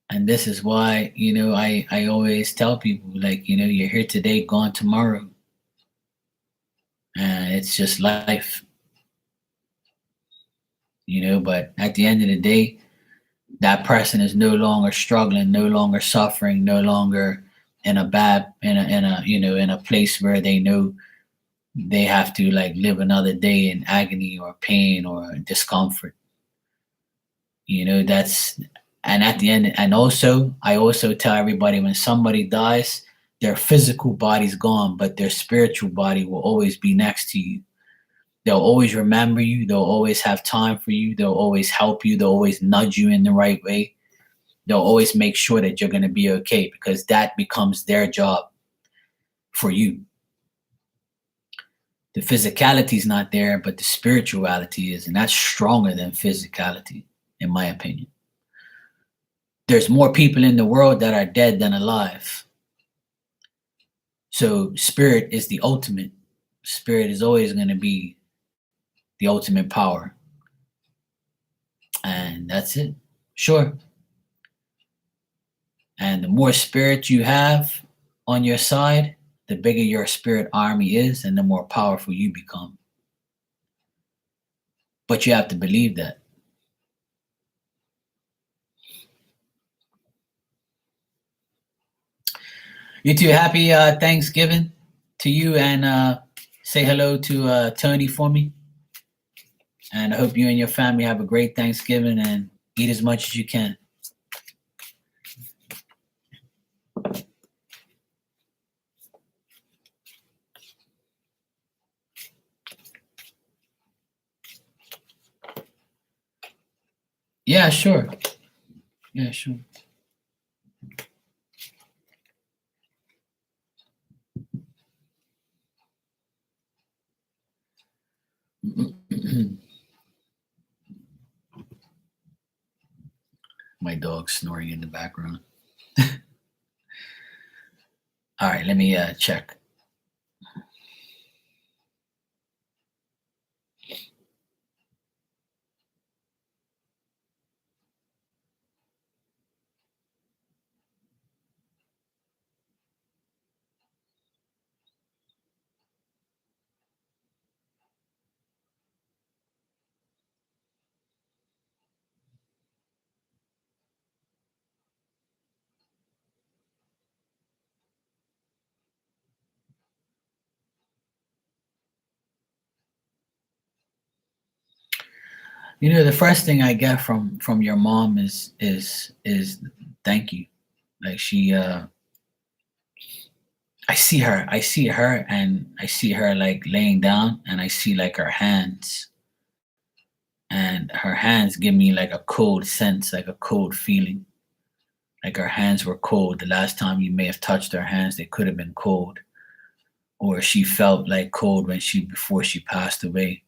And this is why, I always tell people, like, you're here today, gone tomorrow. And it's just life, but at the end of the day, that person is no longer struggling, no longer suffering, no longer in a place where they know they have to like live another day in agony or pain or discomfort. That's and at the end, and also I also tell everybody, when somebody dies, their physical body's gone, but their spiritual body will always be next to you. They'll always remember you, they'll always have time for you, they'll always help you, they'll always nudge you in the right way. They'll always make sure that you're going to be okay, because that becomes their job for you. The physicality is not there, but the spirituality is, and that's stronger than physicality, in my opinion. There's more people in the world that are dead than alive. So spirit is the ultimate. Spirit is always going to be the ultimate power. And that's it. Sure. And the more spirit you have on your side, the bigger your spirit army is and the more powerful you become. But you have to believe that. You too. Happy Thanksgiving to you, and say hello to Tony for me. And I hope you and your family have a great Thanksgiving and eat as much as you can. Yeah, sure. Yeah, sure. My dog's snoring in the background. All right, let me check. The first thing I get from your mom is thank you. Like I see her like laying down, and I see like her hands, and her hands give me like a cold sense, like a cold feeling. Like her hands were cold. The last time you may have touched her hands, they could have been cold. Or she felt like cold when she before she passed away.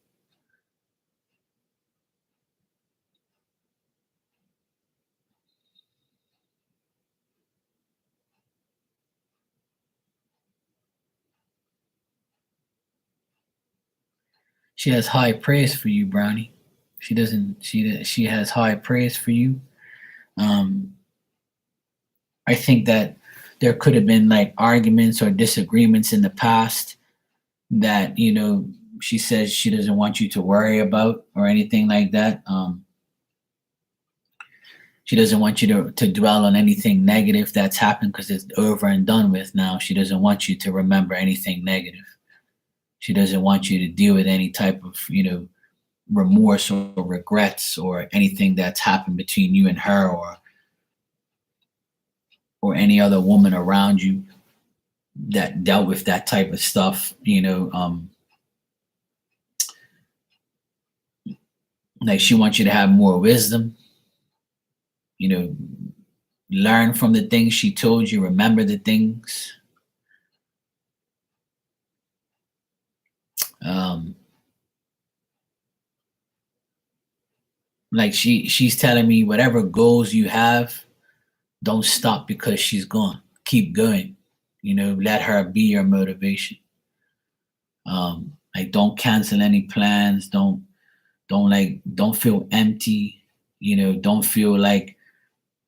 She has high praise for you, Brownie. She doesn't. She has high praise for you. Um, I think that there could have been like arguments or disagreements in the past that she says she doesn't want you to worry about or anything like that. She doesn't want you to dwell on anything negative that's happened because it's over and done with now. She doesn't want you to remember anything negative. She doesn't want you to deal with any type of remorse or regrets or anything that's happened between you and her or any other woman around you that dealt with that type of stuff. Like she wants you to have more wisdom. You know, learn from the things she told you. Remember the things. Um, like she's telling me whatever goals you have, don't stop because she's gone. Keep going. Let her be your motivation. Like don't cancel any plans. Don't feel empty. Don't feel like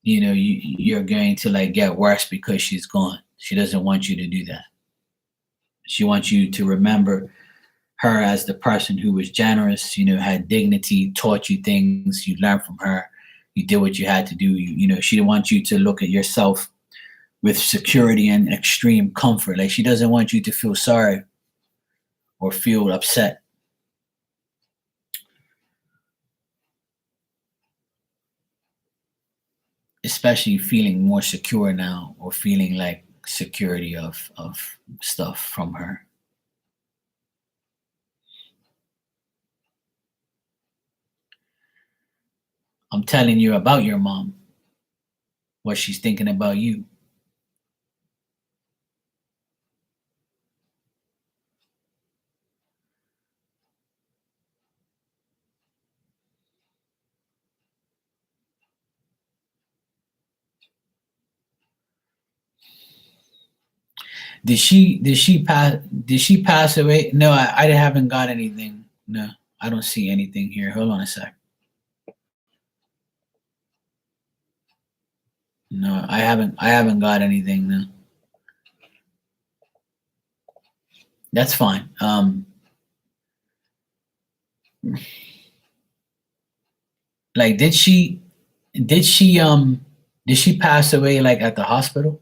you're going to like get worse because she's gone. She doesn't want you to do that. She wants you to remember her as the person who was generous, had dignity, taught you things, you learned from her, you did what you had to do. She didn't want you to look at yourself with security and extreme comfort. Like she doesn't want you to feel sorry or feel upset. Especially feeling more secure now or feeling like security of stuff from her. I'm telling you about your mom, what she's thinking about you. Did she pass away? No, I haven't got anything. No, I don't see anything here. Hold on a sec. No, I haven't got anything. No. That's fine. Like did she did she pass away like at the hospital?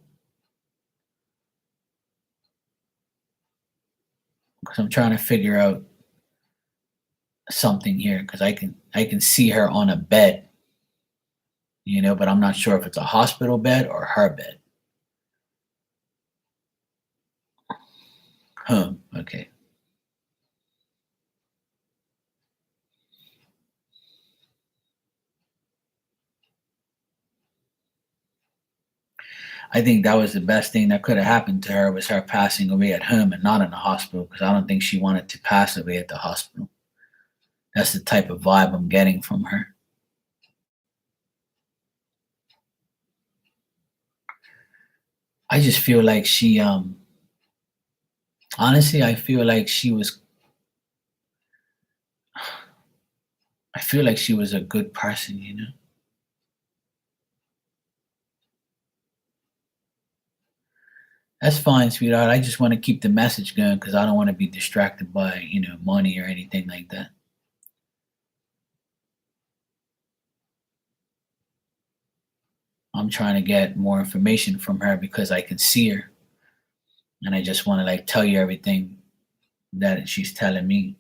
Because I'm trying to figure out something here because I can see her on a bed, but I'm not sure if it's a hospital bed or her bed. Huh. Okay. I think that was the best thing that could have happened to her was her passing away at home and not in the hospital because I don't think she wanted to pass away at the hospital. That's the type of vibe I'm getting from her. I just feel like she honestly I feel like she was a good person. That's fine, sweetheart. I just want to keep the message going because I don't want to be distracted by, money or anything like that. I'm trying to get more information from her because I can see her and I just want to like tell you everything that she's telling me.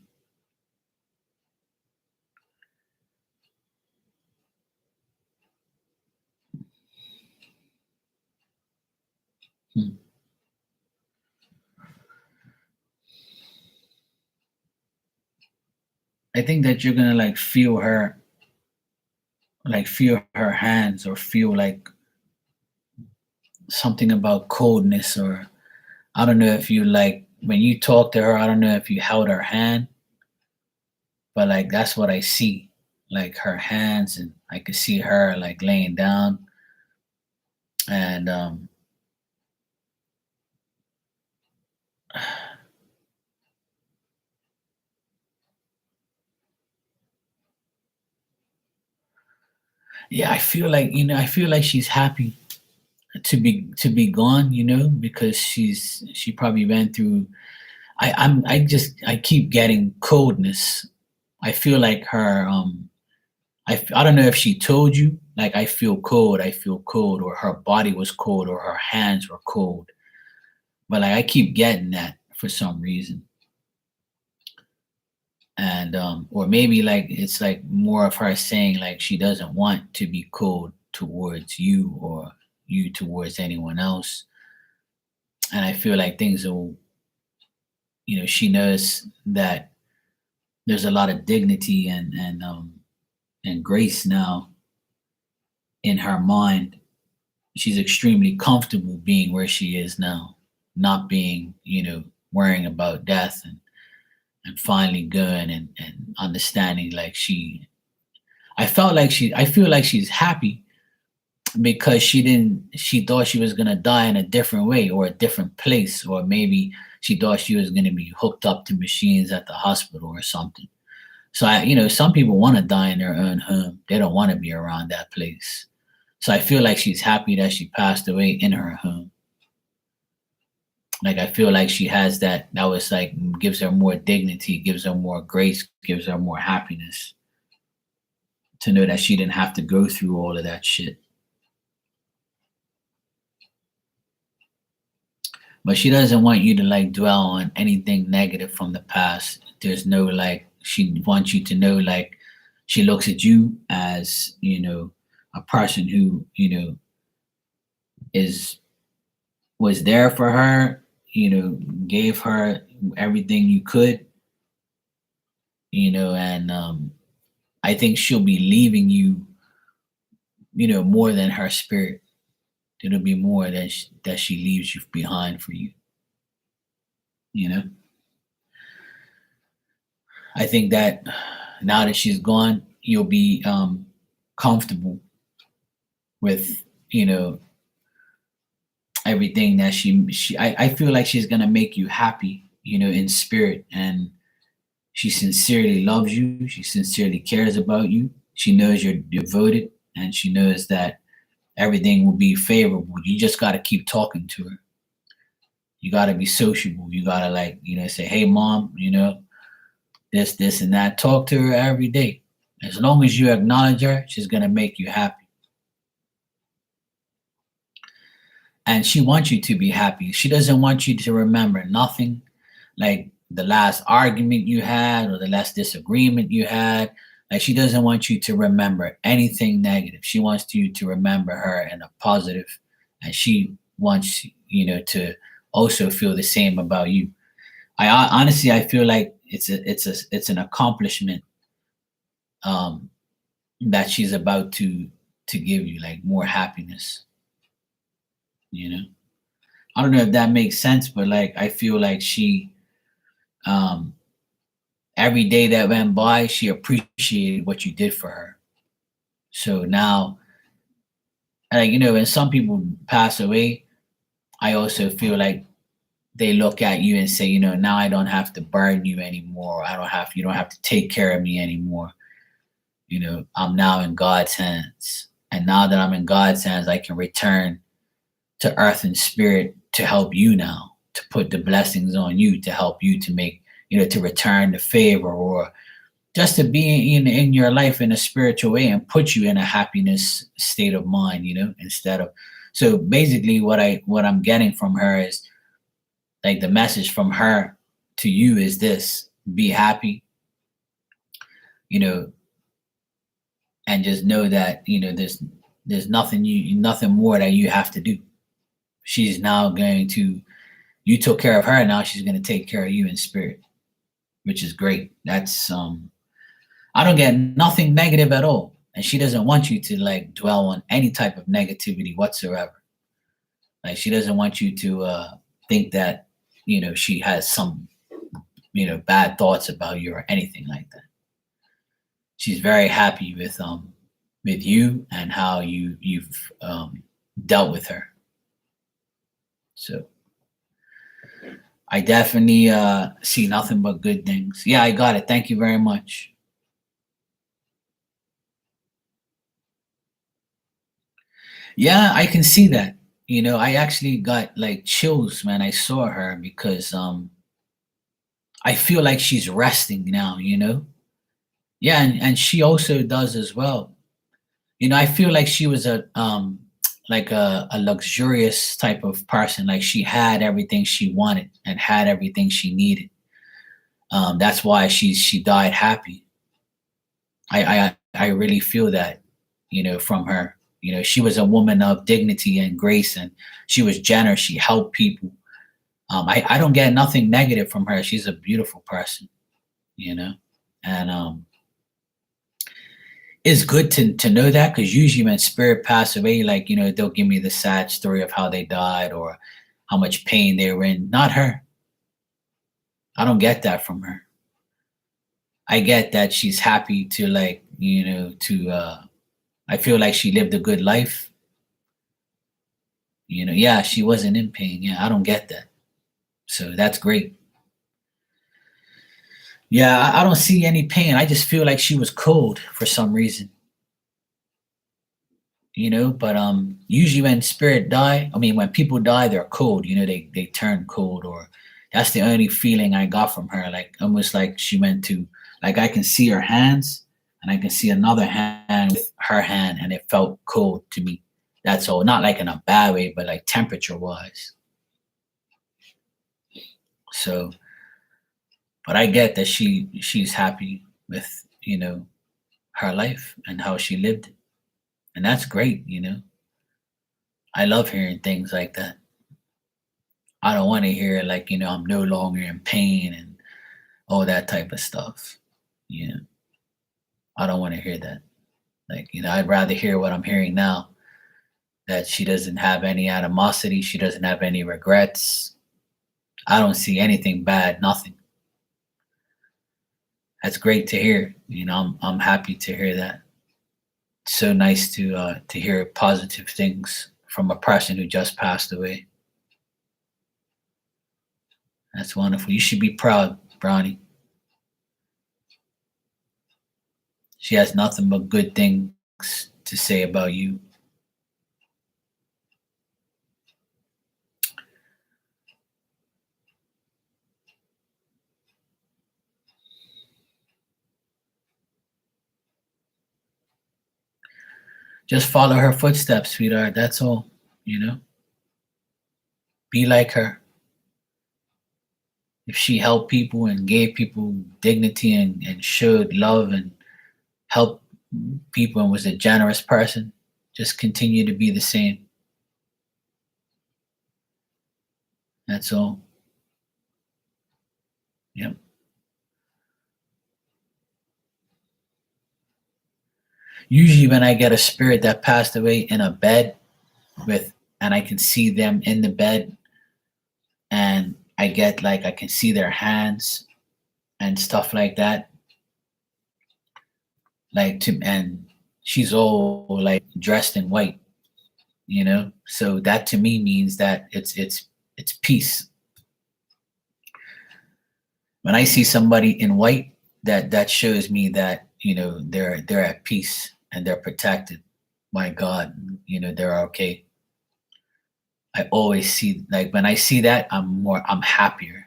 Hmm. I think that you're gonna like feel her hands or feel like something about coldness, or I don't know if you like when you talk to her, I don't know if you held her hand, but like that's what I see. Like her hands, and I could see her like laying down, and yeah, I feel like, I feel like she's happy to be gone, because she probably went through. I keep getting coldness. I feel like her. I don't know if she told you, like, I feel cold, or her body was cold, or her hands were cold. But like I keep getting that for some reason. And or maybe like it's like more of her saying like she doesn't want to be cold towards you, or you towards anyone else. And I feel like things will, she knows that there's a lot of dignity and grace now in her mind. She's extremely comfortable being where she is now, not being, worrying about death, and finally going and understanding like I feel like she's happy because she thought she was gonna die in a different way, or a different place, or maybe she thought she was gonna be hooked up to machines at the hospital or something. So some people want to die in their own home. They don't want to be around that place. So I feel like she's happy that she passed away in her home. Like I feel like she has that was like gives her more dignity, gives her more grace, gives her more happiness to know that she didn't have to go through all of that shit. But she doesn't want you to like dwell on anything negative from the past. There's no like she wants you to know like she looks at you as, a person who, is was there for her, gave her everything you could, and I think she'll be leaving you, more than her spirit. It'll be more that she leaves you behind for you. You know, I think that now that she's gone, you'll be comfortable with, everything that I feel like she's gonna make you happy, in spirit, and she sincerely loves you. She sincerely cares about you. She knows you're devoted, and she knows that everything will be favorable. You just got to keep talking to her. You got to be sociable. You got to like, say, hey, mom, this, and that. Talk to her every day. As long as you acknowledge her, she's going to make you happy. And she wants you to be happy. She doesn't want you to remember nothing like the last argument you had or the last disagreement you had. Like she doesn't want you to remember anything negative. She wants you to remember her in a positive, and she wants to also feel the same about you. Honestly, I feel like it's an accomplishment um, that she's about to give you, like more happiness. You know, I don't know if that makes sense, but like I feel like she um, every day that went by, she appreciated what you did for her. So now, like when some people pass away, I also feel like they look at you and say, now I don't have to burden you anymore. You don't have to take care of me anymore. I'm now in God's hands. And now that I'm in God's hands, I can return to earth and spirit to help you now, to put the blessings on you, to help you to make, to return the favor, or just to be in your life in a spiritual way and put you in a happiness state of mind, instead of. So basically what I'm getting from her is like the message from her to you is this: be happy, you know, and just know that, there's nothing more that you have to do. She's now going to You took care of her, now she's gonna take care of you in spirit, which is great. That's I don't get nothing negative at all. And she doesn't want you to like dwell on any type of negativity whatsoever. Like she doesn't want you to think that she has some bad thoughts about you or anything like that. She's very happy with you and how you've dealt with her. So I definitely see nothing but good things. Yeah, I got it. Thank you very much. Yeah, I can see that. I actually got like chills when I saw her because I feel like she's resting now, Yeah, and she also does as well. I feel like she was a like a luxurious type of person. Like she had everything she wanted and had everything she needed. That's why she died happy. I really feel that, from her. She was a woman of dignity and grace, and she was generous. She helped people. I don't get nothing negative from her. She's a beautiful person, you know, and it's good to know that because usually when spirit pass away, like they'll give me the sad story of how they died or how much pain they were in. Not her. I don't get that from her. I get that she's happy to like to I feel like she lived a good life. Yeah, she wasn't in pain. Yeah, I don't get that. So that's great. Yeah, I don't see any pain. I just feel like she was cold for some reason. But usually when spirit die, I mean when people die, they're cold. They turn cold, or that's the only feeling I got from her. Like almost like she went to like I can see her hands and I can see another hand with her hand, and it felt cold to me. That's all. Not like in a bad way, but like temperature wise. So, but I get that she's happy with her life and how she lived it, and that's great. I love hearing things like that. I don't want to hear like I'm no longer in pain and all that type of stuff. Yeah, I don't want to hear that. Like I'd rather hear what I'm hearing now. That she doesn't have any animosity. She doesn't have any regrets. I don't see anything bad. Nothing. That's great to hear. I'm happy to hear that. It's so nice to hear positive things from a person who just passed away. That's wonderful. You should be proud, Brownie. She has nothing but good things to say about you. Just follow her footsteps, sweetheart. That's all. You know, be like her. If she helped people and gave people dignity and showed love and helped people and was a generous person, just continue to be the same. That's all. Yep. Usually, when I get a spirit that passed away in a bed with, and I can see them in the bed, and I get like I can see their hands and stuff like that, like to, and she's all like dressed in white, so that to me means that it's peace. When I see somebody in white, that shows me that they're at peace and they're protected. My God, they're okay. I always see, like when I see that, I'm happier.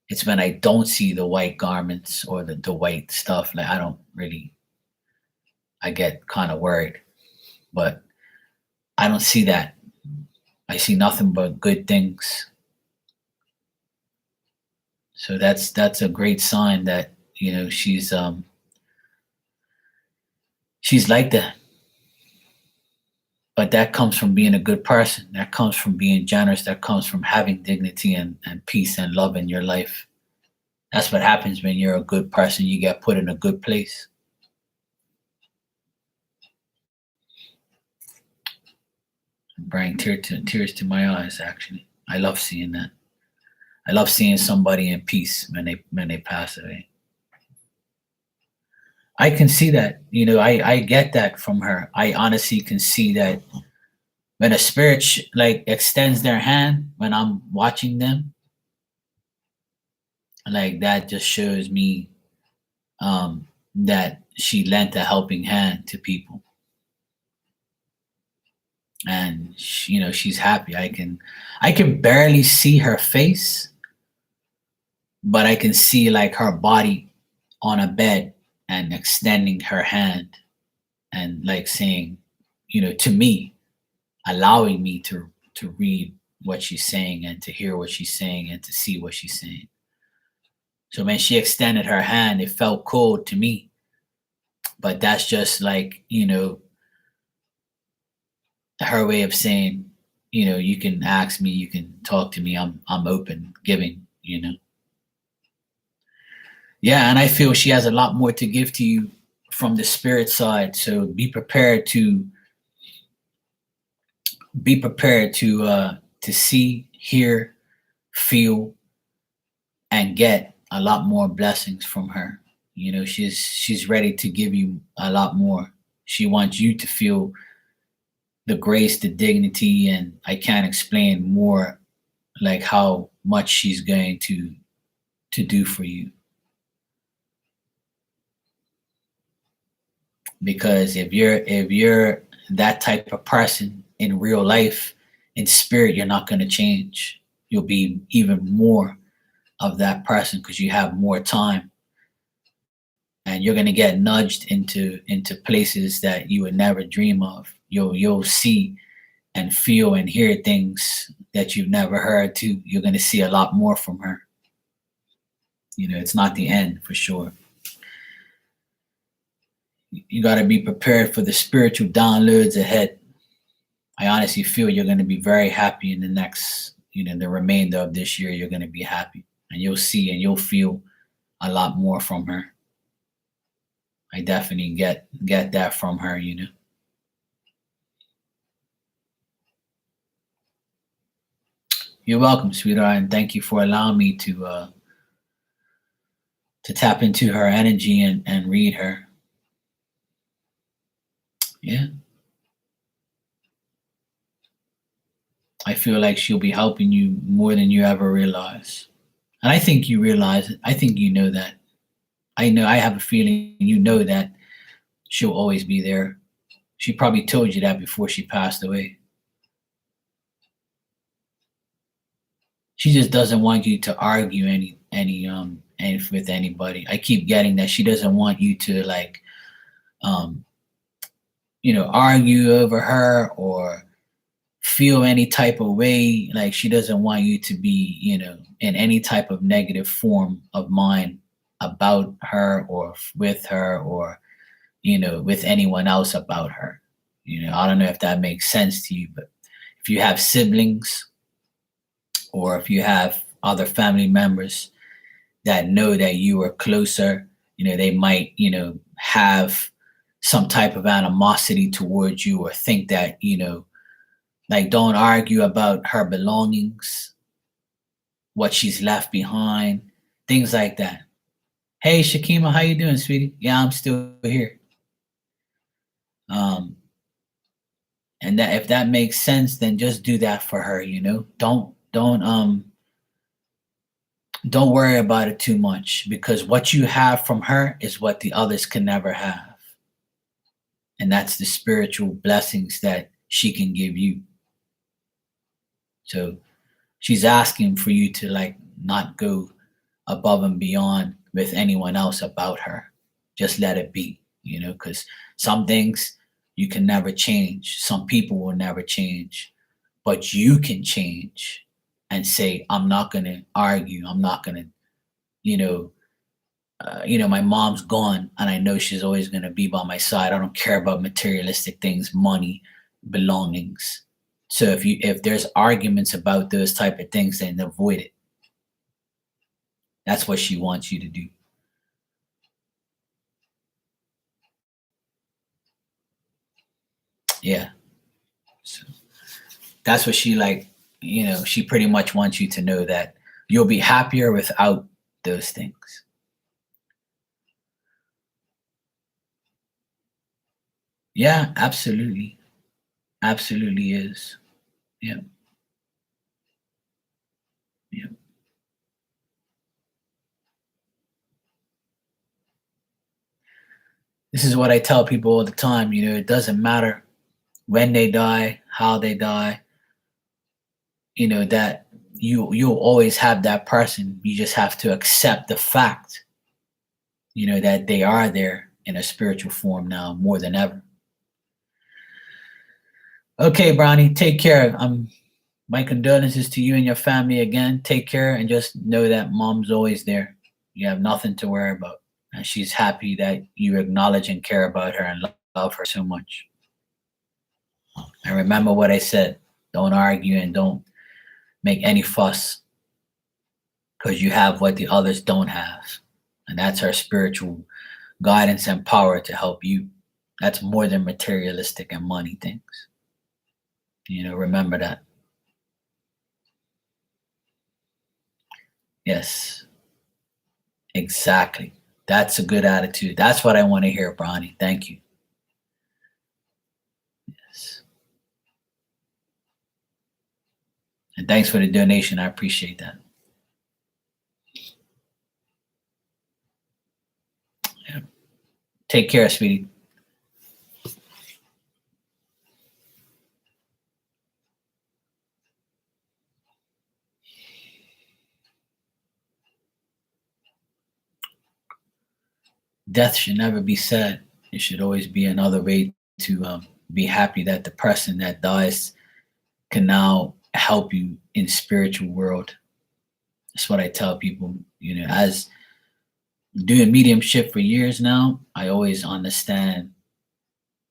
It's when I don't see the white garments or the white stuff, like I don't really, I get kind of worried, but I don't see that. I see nothing but good things. So that's a great sign that she's like that. But that comes from being a good person. That comes from being generous. That comes from having dignity and peace and love in your life. That's what happens when you're a good person. You get put in a good place. bring tears to my eyes. Actually, I love seeing that. I love seeing somebody in peace when they pass away. I can see that. I get that from her. I honestly can see that when a spirit like extends their hand when I'm watching them, like that just shows me that she lent a helping hand to people, and she's happy. I can barely see her face, but I can see like her body on a bed and extending her hand and like saying, to me, allowing me to read what she's saying and to hear what she's saying and to see what she's saying. So when she extended her hand, it felt cold to me, but that's just like, her way of saying, you can ask me, you can talk to me. I'm open, giving. Yeah, and I feel she has a lot more to give to you from the spirit side. So be prepared to see, hear, feel, and get a lot more blessings from her. She's ready to give you a lot more. She wants you to feel the grace, the dignity, and I can't explain more like how much she's going to do for you. Because if you're that type of person in real life, in spirit, you're not going to change. You'll be even more of that person because you have more time, and you're going to get nudged into places that you would never dream of. You'll see and feel and hear things that you've never heard too. You're going to see a lot more from her. It's not the end for sure. You got to be prepared for the spiritual downloads ahead. I honestly feel you're going to be very happy in the next, the remainder of this year. You're going to be happy, and you'll see and you'll feel a lot more from her. I definitely get that from her. You're welcome, sweetheart, and thank you for allowing me to tap into her energy and read her. Yeah, I feel like she'll be helping you more than you ever realize, and I think you realize it. I think you know that. I know. I have a feeling you know that she'll always be there. She probably told you that before she passed away. She just doesn't want you to argue any with anybody. I keep getting that she doesn't want you to like um argue over her or feel any type of way. Like she doesn't want you to be, in any type of negative form of mind about her or with her or with anyone else about her. I don't know if that makes sense to you, but if you have siblings or if you have other family members that know that you are closer, they might, have some type of animosity towards you or think that, like don't argue about her belongings, what she's left behind, things like that. Hey Shakima, how you doing, sweetie? Yeah, I'm still here. Um, and that if that makes sense, then just do that for her, don't worry about it too much because what you have from her is what the others can never have. And that's the spiritual blessings that she can give you. So she's asking for you to like not go above and beyond with anyone else about her. Just let it be, because some things you can never change. Some people will never change, but you can change and say, I'm not going to argue. I'm not going to, you know, my mom's gone and I know she's always going to be by my side. I don't care about materialistic things, money, belongings. So if there's arguments about those type of things, then avoid it. That's what she wants you to do. Yeah. So That's what she like, she pretty much wants you to know that you'll be happier without those things. Yeah, absolutely. Absolutely is. Yeah. Yeah. This is what I tell people all the time. It doesn't matter when they die, how they die, that you'll always have that person. You just have to accept the fact, that they are there in a spiritual form now more than ever. Okay, Brownie, take care. My condolences to you and your family again. Take care and just know that mom's always there. You have nothing to worry about. And she's happy that you acknowledge and care about her and love her so much. And remember what I said, don't argue and don't make any fuss, because you have what the others don't have. And that's our spiritual guidance and power to help you. That's more than materialistic and money things. Remember that. Yes, exactly. That's a good attitude. That's what I want to hear, Bronny. Thank you. Yes. And thanks for the donation. I appreciate that. Yeah. Take care, sweetie. Death should never be sad. It should always be another way to be happy that the person that dies can now help you in spiritual world. That's what I tell people. As doing mediumship for years now, I always understand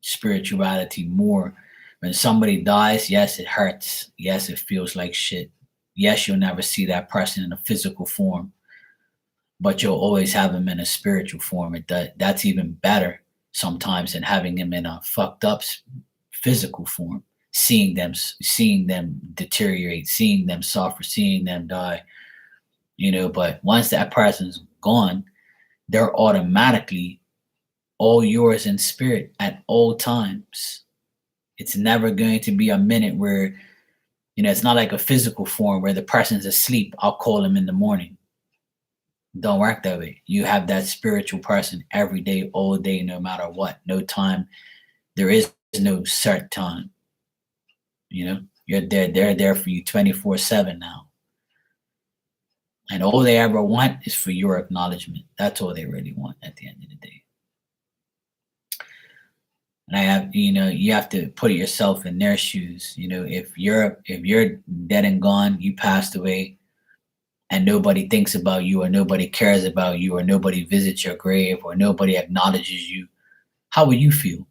spirituality more. When somebody dies, yes, it hurts. Yes, it feels like shit. Yes, you'll never see that person in a physical form, but you'll always have him in a spiritual form. That's even better sometimes than having him in a fucked up physical form. Seeing them deteriorate, seeing them suffer, seeing them die. But once that person's gone, they're automatically all yours in spirit at all times. It's never going to be a minute where, it's not like a physical form where the person's asleep. I'll call him in the morning. Don't work that way. You have that spiritual person every day, all day, no matter what. No time. There is no certain time. They're there for you 24/7 now. And all they ever want is for your acknowledgement. That's all they really want at the end of the day. And you have to put yourself in their shoes. If you're dead and gone, you passed away, and nobody thinks about you, or nobody cares about you, or nobody visits your grave, or nobody acknowledges you, how will you feel?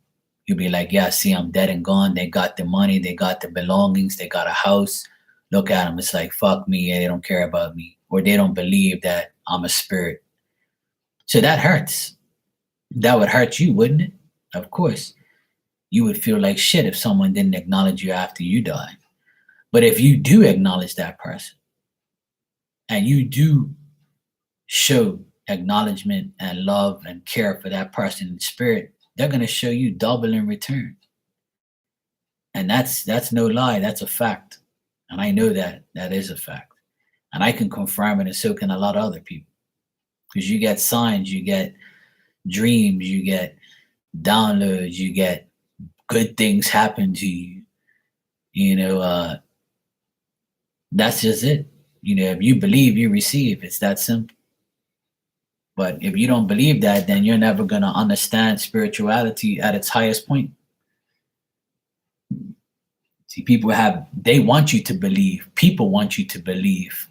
You'll be like, yeah, see, I'm dead and gone. They got the money, they got the belongings, they got a house. Look at them. It's like, fuck me. Yeah, they don't care about me, or they don't believe that I'm a spirit. So that hurts. That would hurt you, wouldn't it? Of course. You would feel like shit if someone didn't acknowledge you after you die. But if you do acknowledge that person and you do show acknowledgement and love and care for that person in spirit, they're going to show you double in return. And that's no lie. That's a fact. And I know that is a fact. And I can confirm it, and so can a lot of other people. Because you get signs, you get dreams, you get downloads, you get good things happen to you. That's just it. If you believe, you receive. It's that simple. But if you don't believe that, then you're never going to understand spirituality at its highest point. See, they want you to believe. People want you to believe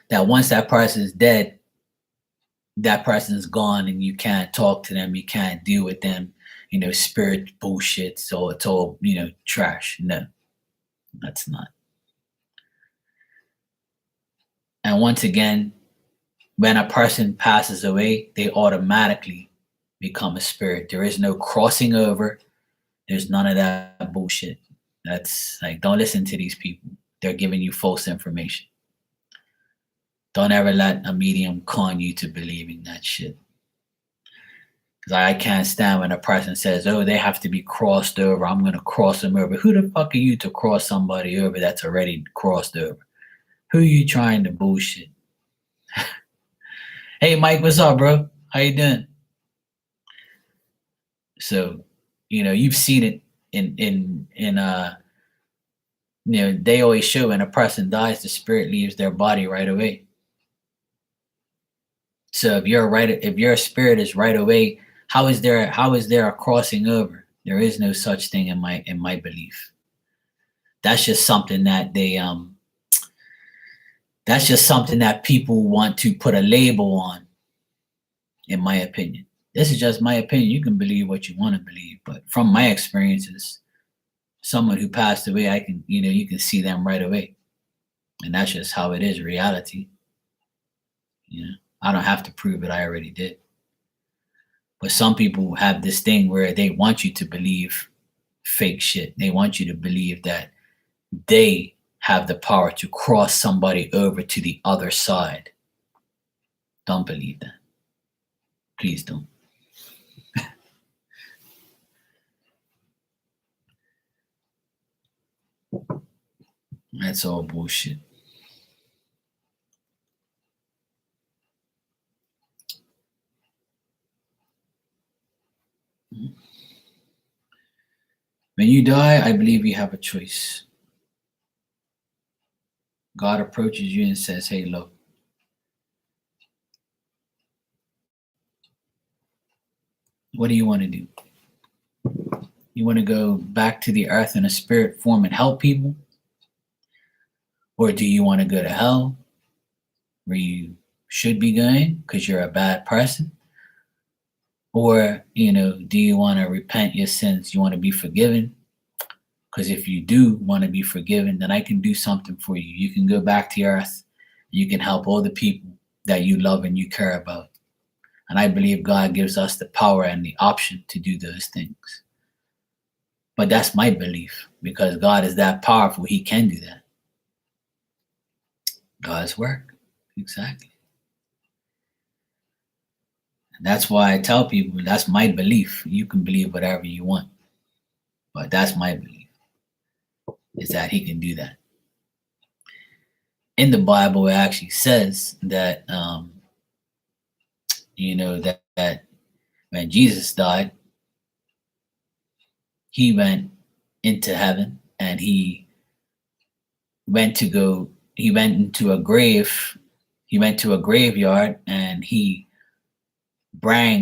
that once that person is dead, that person is gone and you can't talk to them, you can't deal with them, spirit bullshit. So it's all, trash. No, that's not. And once again, when a person passes away, they automatically become a spirit. There is no crossing over. There's none of that bullshit. That's like, don't listen to these people. They're giving you false information. Don't ever let a medium con you to believing that shit. Because I can't stand when a person says, oh, they have to be crossed over. I'm going to cross them over. Who the fuck are you to cross somebody over that's already crossed over? Who are you trying to bullshit? Hey, Mike, what's up, bro? How you doing? So, you've seen it in they always show when a person dies, the spirit leaves their body right away. So if your spirit is right away, how is there a crossing over? There is no such thing in my belief. That's just something that that's just something that people want to put a label on, in my opinion. This is just my opinion. You can believe what you want to believe, but from my experiences, someone who passed away, you can see them right away. And that's just how it is, reality. I don't have to prove it. I already did. But some people have this thing where they want you to believe fake shit. They want you to believe that they have the power to cross somebody over to the other side. Don't believe that. Please don't. That's all bullshit. When you die, I believe you have a choice. God approaches you and says, hey, look, what do you want to do? You want to go back to the earth in a spirit form and help people? Or do you want to go to hell, where you should be going because you're a bad person? Or, do you want to repent your sins? You want to be forgiven? Because if you do want to be forgiven, then I can do something for you. You can go back to earth. You can help all the people that you love and you care about. And I believe God gives us the power and the option to do those things. But that's my belief, because God is that powerful. He can do that. God's work. Exactly. And that's why I tell people, that's my belief. You can believe whatever you want. But that's my belief, is that he can do that. In the Bible, it actually says that, that when Jesus died, he went into heaven and he went into a grave. He went to a graveyard and he brought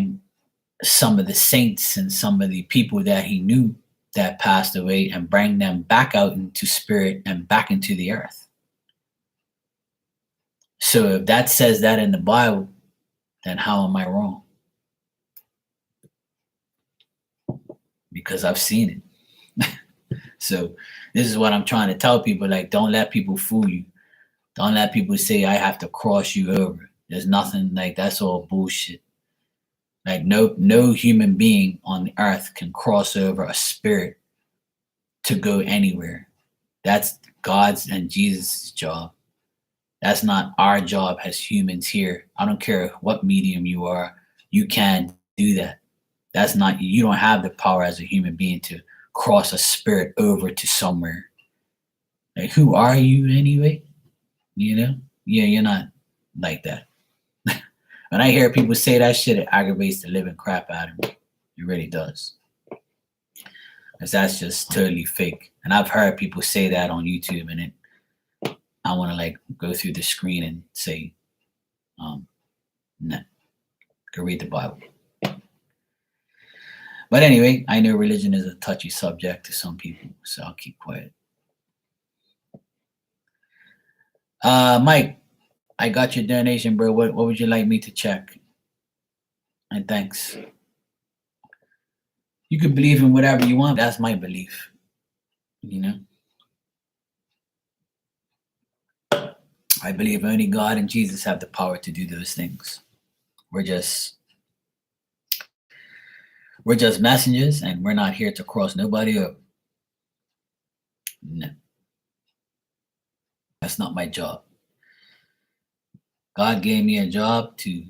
some of the saints and some of the people that he knew that passed away and bring them back out into spirit and back into the earth. So if that says that in the Bible, then how am I wrong? Because I've seen it. So this is what I'm trying to tell people, like, don't let people fool you. Don't let people say I have to cross you over. There's nothing, like, that's all bullshit. Like no human being on the earth can cross over a spirit to go anywhere. That's God's and Jesus' job. That's not our job as humans here. I don't care what medium you are, you can't do that. That's not, you don't have the power as a human being to cross a spirit over to somewhere. Like, who are you anyway? Yeah, you're not like that. When I hear people say that shit, it aggravates the living crap out of me. It really does. Because that's just totally fake. And I've heard people say that on YouTube, and I want to like go through the screen and say, no, go read the Bible. But anyway, I know religion is a touchy subject to some people, so I'll keep quiet. Mike, I got your donation, bro. What would you like me to check? And thanks. You can believe in whatever you want. That's my belief. I believe only God and Jesus have the power to do those things. We're just messengers, and we're not here to cross nobody up. No, that's not my job. God gave me a job to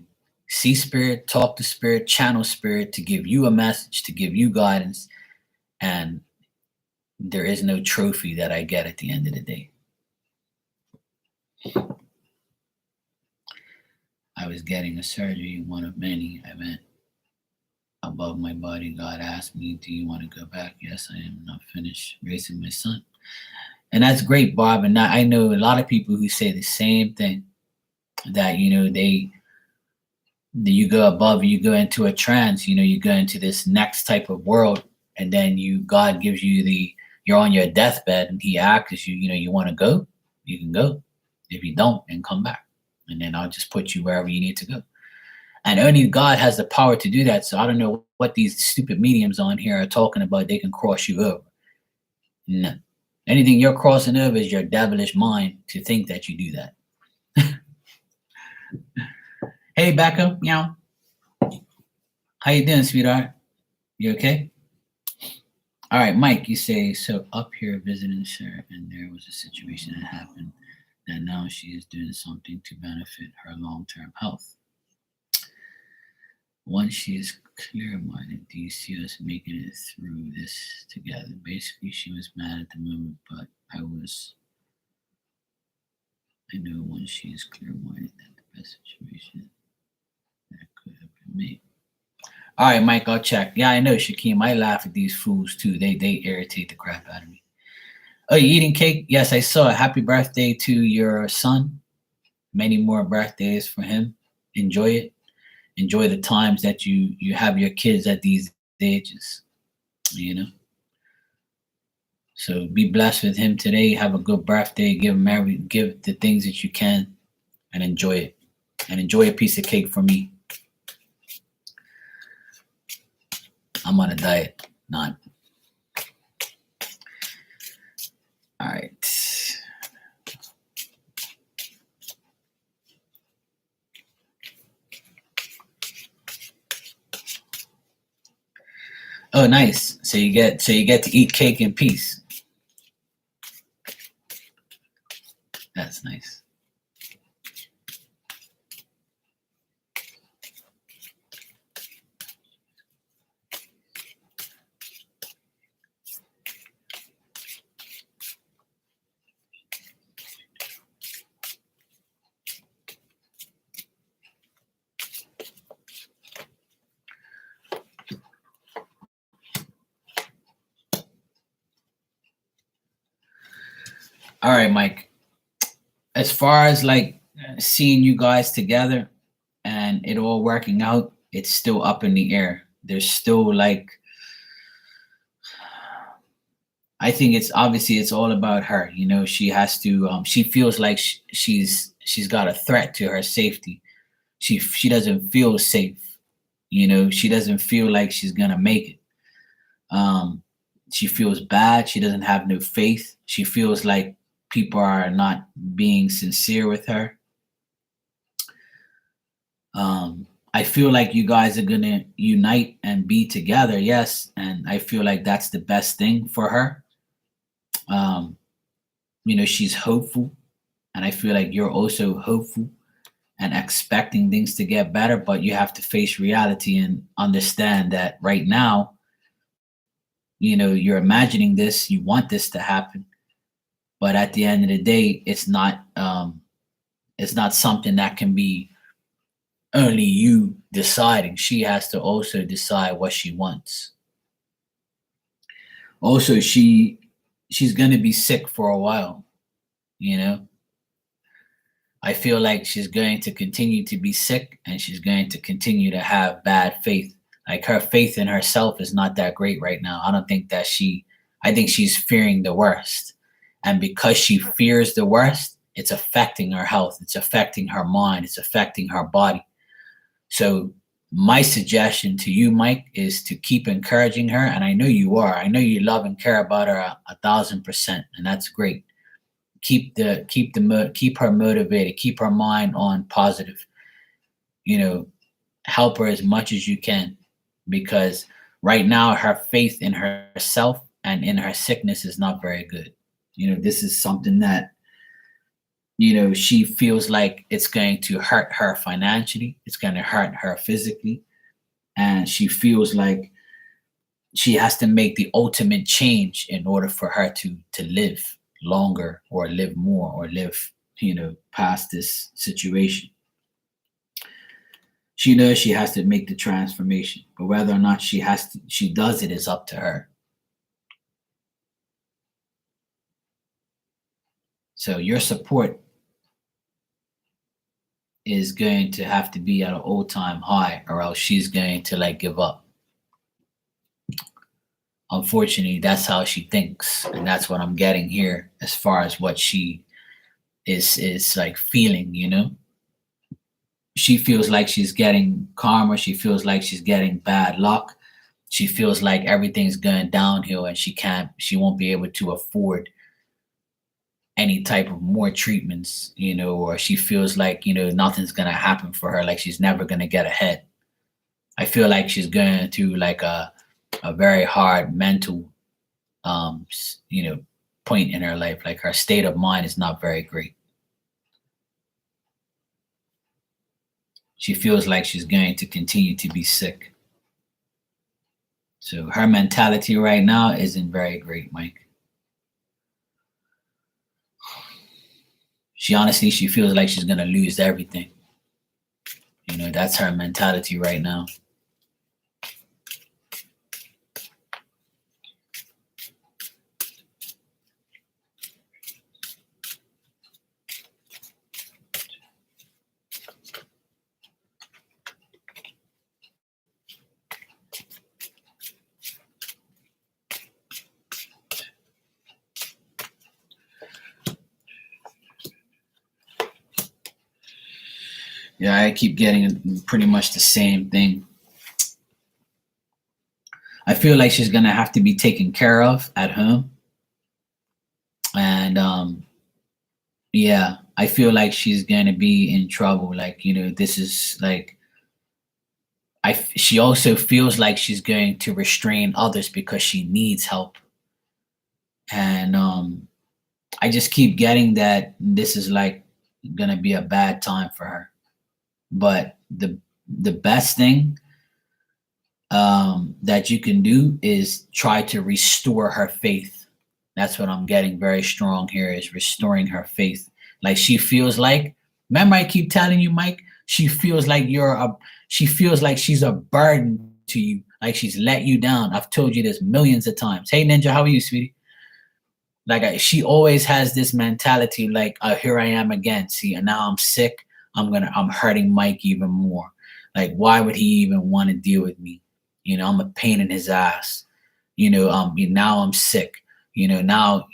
see spirit, talk to spirit, channel spirit, to give you a message, to give you guidance. And there is no trophy that I get at the end of the day. I was getting a surgery, one of many. I went above my body. God asked me, do you want to go back? Yes, I am not finished raising my son. And that's great, Bob. And I know a lot of people who say the same thing, that, you go above, you go into a trance, you go into this next type of world. And then God gives you you're on your deathbed and he asks you, you want to go, you can go. If you don't, then come back. And then I'll just put you wherever you need to go. And only God has the power to do that. So I don't know what these stupid mediums on here are talking about. They can cross you over. No. Anything you're crossing over is your devilish mind to think that you do that. Hey, Becca, meow. How you doing, sweetheart? You okay? All right, Mike, you say, so up here visiting Sarah, and there was a situation that happened that now she is doing something to benefit her long-term health. Once she is clear-minded, do you see us making it through this together? Basically, she was mad at the moment, but I know once she is clear-minded that the best situation that could have been made. All right, Mike, I'll check. Yeah, I know, Shakeem. I laugh at these fools too. They irritate the crap out of me. Oh, you eating cake? Yes, I saw it. Happy birthday to your son. Many more birthdays for him. Enjoy it. Enjoy the times that you have your kids at these ages. So be blessed with him today. Have a good birthday. Give the things that you can, and enjoy it. And enjoy a piece of cake for me. I'm on a diet. Not. All right. Oh, nice. So you get to eat cake in peace. That's nice. All right, Mike. As far as like seeing you guys together and it all working out, it's still up in the air. There's still like, I think it's all about her. She has to. She feels like she's got a threat to her safety. She doesn't feel safe. She doesn't feel like she's gonna make it. She feels bad. She doesn't have no faith. She feels like people are not being sincere with her. I feel like you guys are gonna unite and be together, yes, and I feel like that's the best thing for her. She's hopeful, and I feel like you're also hopeful and expecting things to get better, but you have to face reality and understand that right now, you're imagining this, you want this to happen, but at the end of the day, it's not something that can be only you deciding. She has to also decide what she wants. Also, she's going to be sick for a while. I feel like she's going to continue to be sick, and she's going to continue to have bad faith. Like, her faith in herself is not that great right now. I don't think that I think she's fearing the worst. And because she fears the worst, it's affecting her health. It's affecting her mind. It's affecting her body. So my suggestion to you, Mike, is to keep encouraging her. And I know you are. I know you love and care about her 1,000%, and that's great. Keep her motivated. Keep her mind on positive. Help her as much as you can, because right now her faith in herself and in her sickness is not very good. This is something that, she feels like it's going to hurt her financially, it's going to hurt her physically, and she feels like she has to make the ultimate change in order for her to live longer or live more or live, past this situation. She knows she has to make the transformation, but whether or not she does it is up to her. So your support is going to have to be at an all-time high, or else she's going to like give up. Unfortunately, that's how she thinks, and that's what I'm getting here as far as what she is like feeling. She feels like she's getting karma. She feels like she's getting bad luck. She feels like everything's going downhill, and she won't be able to afford any type of more treatments, or she feels like, nothing's going to happen for her, like she's never going to get ahead. I feel like she's going through like a very hard mental, point in her life. Like her state of mind is not very great. She feels like she's going to continue to be sick. So her mentality right now isn't very great, Mike. She feels like she's going to lose everything. That's her mentality right now. Yeah, I keep getting pretty much the same thing. I feel like she's gonna have to be taken care of at home, and yeah, I feel like she's gonna be in trouble. Like, this is like she also feels like she's going to restrain others because she needs help, and I just keep getting that this is like gonna be a bad time for her. But the best thing that you can do is try to restore her faith. That's what I'm getting very strong here, is restoring her faith. Like she feels like, remember I keep telling you, Mike, she feels like she feels like she's a burden to you, like she's let you down. I've told you this millions of times. Hey Ninja, how are you, sweetie? Like she always has this mentality, like, here I am again. See, and now I'm sick. I'm hurting Mike even more. Like, why would he even want to deal with me? I'm a pain in his ass. Now I'm sick. Now,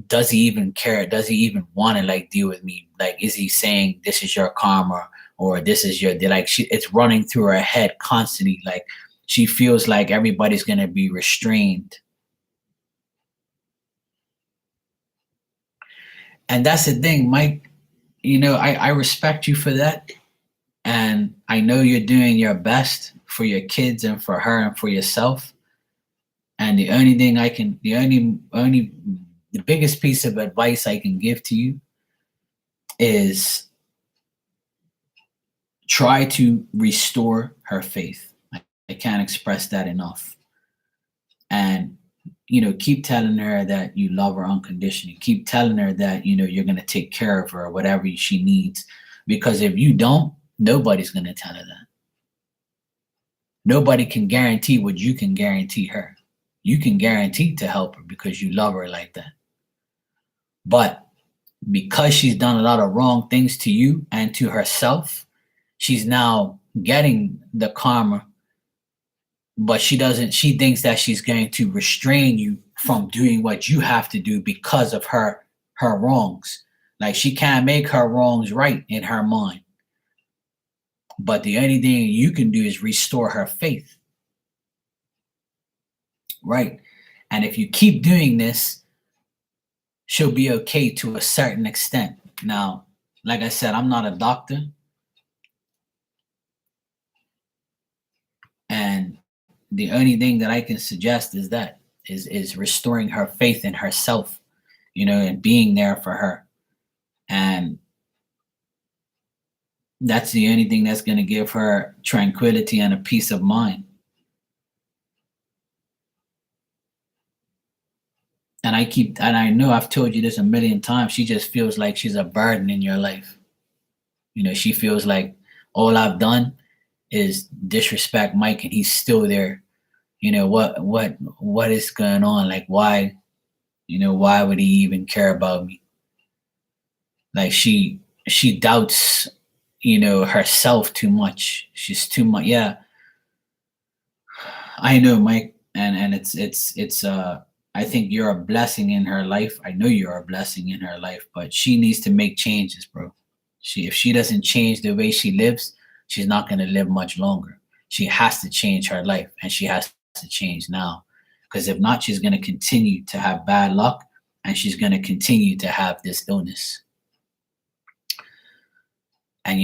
does he even care? Does he even want to like deal with me? Like, is he saying this is your karma, or this is your, like, it's running through her head constantly. Like she feels like everybody's going to be restrained. And that's the thing, Mike. I respect you for that. And I know you're doing your best for your kids and for her and for yourself. And the only thing the biggest piece of advice I can give to you is try to restore her faith. I can't express that enough. And, keep telling her that you love her unconditionally. Keep telling her that, you're going to take care of her, whatever she needs. Because if you don't, nobody's going to tell her that. Nobody can guarantee what you can guarantee her. You can guarantee to help her because you love her like that. But because she's done a lot of wrong things to you and to herself, she's now getting the karma, but she thinks that she's going to restrain you from doing what you have to do because of her wrongs. Like she can't make her wrongs right in her mind. But the only thing you can do is restore her faith. Right. And if you keep doing this, she'll be okay to a certain extent. Now, like I said, I'm not a doctor. And the only thing that I can suggest is that is restoring her faith in herself, and being there for her. And that's the only thing that's going to give her tranquility and a peace of mind. And I know I've told you this a million times, she just feels like she's a burden in your life. She feels like all I've done is disrespect Mike and he's still there. What is going on? Like, why would he even care about me? Like, she doubts, herself too much. She's too much. Yeah, I know, Mike, and it's I think you're a blessing in her life. I know you're a blessing in her life, but she needs to make changes, bro. If she doesn't change the way she lives, she's not going to live much longer. She has to change her life, and she has to change now, because if not, she's going to continue to have bad luck, and she's going to continue to have this illness. And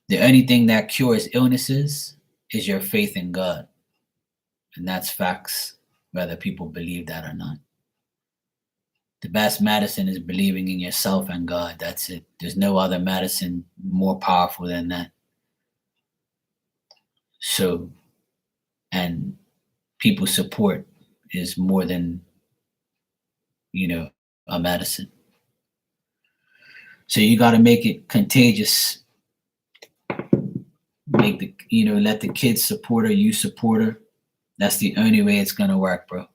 the only thing that cures illnesses is your faith in God. And that's facts, whether people believe that or not. The best medicine is believing in yourself and God. That's it. There's no other medicine more powerful than that. So, and people's support is more than, a medicine. So you got to make it contagious. Let the kids support her, you support her. That's the only way it's going to work, bro.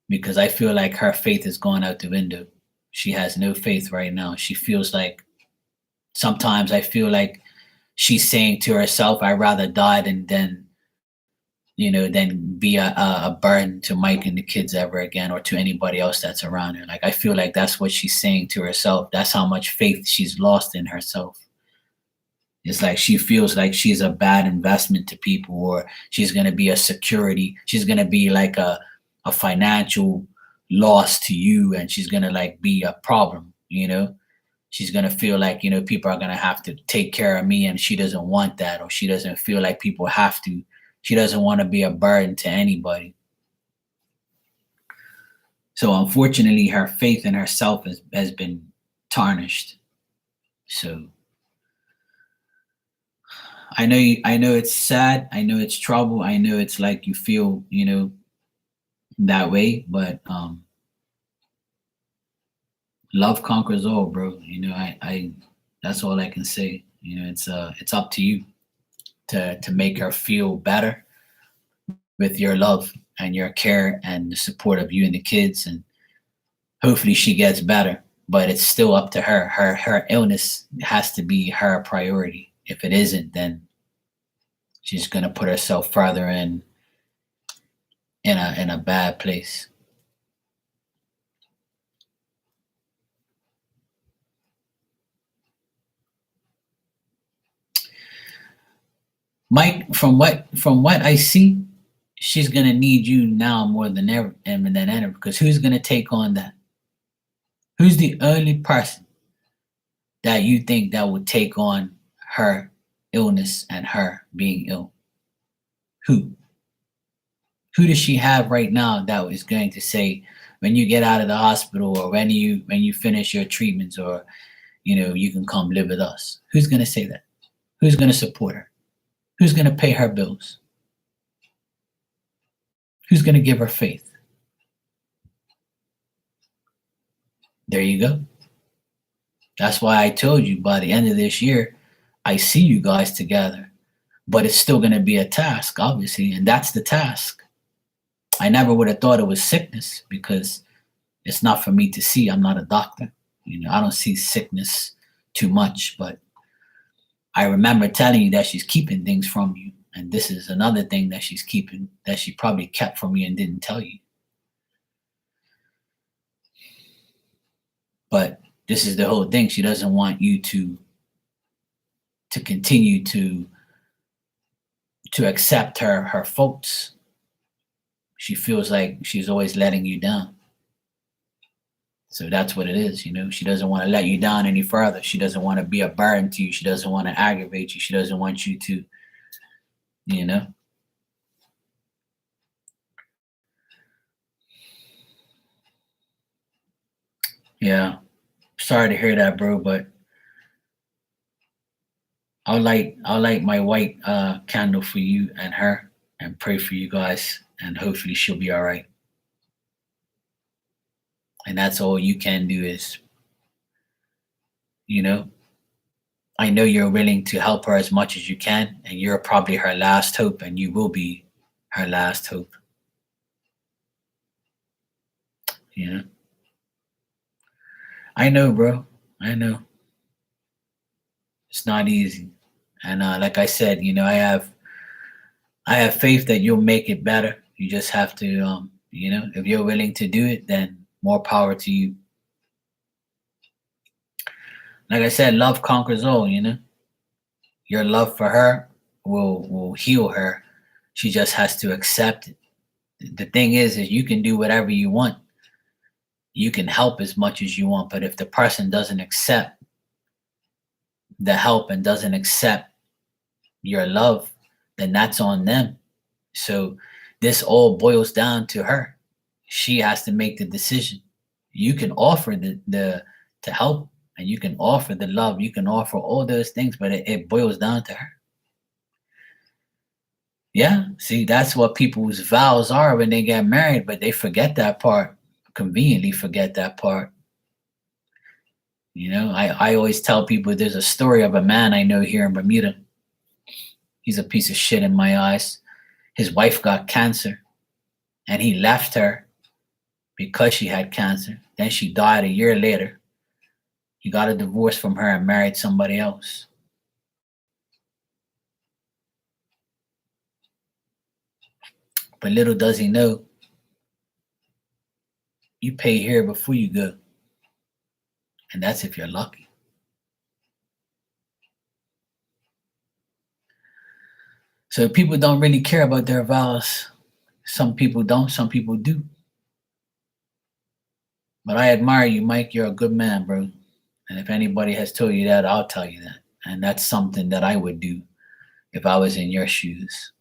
Because I feel like her faith is going out the window. She has no faith right now. She feels like, sometimes I feel like she's saying to herself, I'd rather die than be a burden to Mike and the kids ever again, or to anybody else that's around her. Like, I feel like that's what she's saying to herself. That's how much faith she's lost in herself. It's like she feels like she's a bad investment to people, or she's going to be a security. She's going to be like a financial loss to you, and she's going to like be a problem, She's going to feel like, people are going to have to take care of me, and she doesn't want that, or she doesn't feel like people have to. She doesn't want to be a burden to anybody. So unfortunately, her faith in herself has been tarnished. So I know it's sad. I know it's trouble. I know it's like you feel, that way, but love conquers all, bro. I that's all I can say. It's up to you to make her feel better with your love and your care and the support of you and the kids, and hopefully she gets better. But it's still up to her. Her illness has to be her priority. If it isn't, then she's gonna put herself further in a bad place. Mike, from what I see, she's gonna need you now more than ever, because who's gonna take on that? Who's the only person that you think that would take on her illness and her being ill? Who? Who does she have right now that is going to say, when you get out of the hospital, or when you finish your treatments, or you can come live with us? Who's gonna say that? Who's gonna support her? Who's gonna pay her bills? Who's gonna give her faith? There you go. That's why I told you, by the end of this year, I see you guys together. But it's still going to be a task, obviously, and that's the task. I never would have thought it was sickness, because it's not for me to see. I'm not a doctor. I don't see sickness too much, but I remember telling you that she's keeping things from you. And this is another thing that she's keeping, that she probably kept from you and didn't tell you. But this is the whole thing. She doesn't want you to continue to accept her faults. She feels like she's always letting you down. So that's what it is, She doesn't want to let you down any further. She doesn't want to be a burden to you. She doesn't want to aggravate you. She doesn't want you to, Yeah. Sorry to hear that, bro, but I'll light my white candle for you and her and pray for you guys and hopefully she'll be all right. And that's all you can do is, you know, I know you're willing to help her as much as you can, and you're probably her last hope, and you will be her last hope. You know, I know, bro. I know it's not easy, and like I said, I have faith that you'll make it better. You just have to, if you're willing to do it, then more power to you. Like I said, love conquers all. Your love for her will heal her. She just has to accept it. The thing is you can do whatever you want. You can help as much as you want, but if the person doesn't accept the help and doesn't accept your love, then that's on them. So this all boils down to her. She has to make the decision. You can offer the to help, and you can offer the love, you can offer all those things, but it boils down to her. Yeah, see, that's what people's vows are when they get married, but they forget that part, conveniently forget that part. I always tell people there's a story of a man I know here in Bermuda. He's a piece of shit in my eyes. His wife got cancer and he left her because she had cancer. Then she died a year later. He got a divorce from her and married somebody else. But little does he know, you pay here before you go. And that's if you're lucky. So people don't really care about their vows. Some people don't, some people do. But I admire you, Mike. You're a good man, bro. And if anybody has told you that, I'll tell you that. And that's something that I would do if I was in your shoes.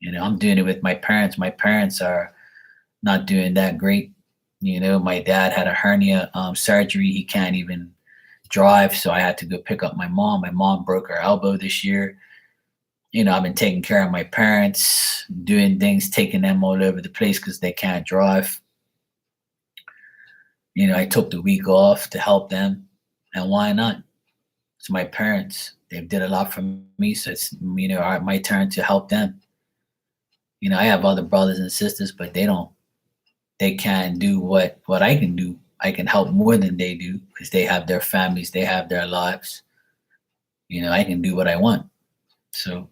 I'm doing it with my parents. My parents are not doing that great. My dad had a hernia surgery. He can't even drive. So I had to go pick up my mom. My mom broke her elbow this year. I've been taking care of my parents, doing things, taking them all over the place because they can't drive. I took the week off to help them. And why not? It's my parents. They did a lot for me. So it's, my turn to help them. I have other brothers and sisters, but they can't do what I can do. I can help more than they do because they have their families, they have their lives. I can do what I want. So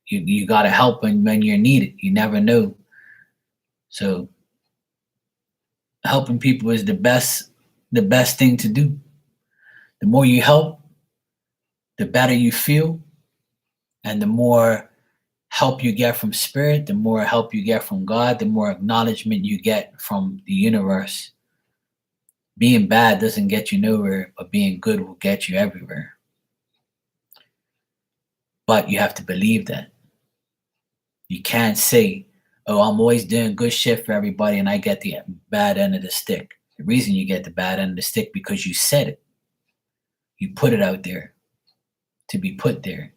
you got to help when you're needed. You never know. So helping people is the best thing to do. The more you help, the better you feel, and the more help you get from spirit, the more help you get from God, the more acknowledgement you get from the universe. Being bad doesn't get you nowhere, but being good will get you everywhere. But you have to believe that. You can't say, oh, I'm always doing good shit for everybody and I get the bad end of the stick. The reason you get the bad end of the stick because you said it. You put it out there to be put there.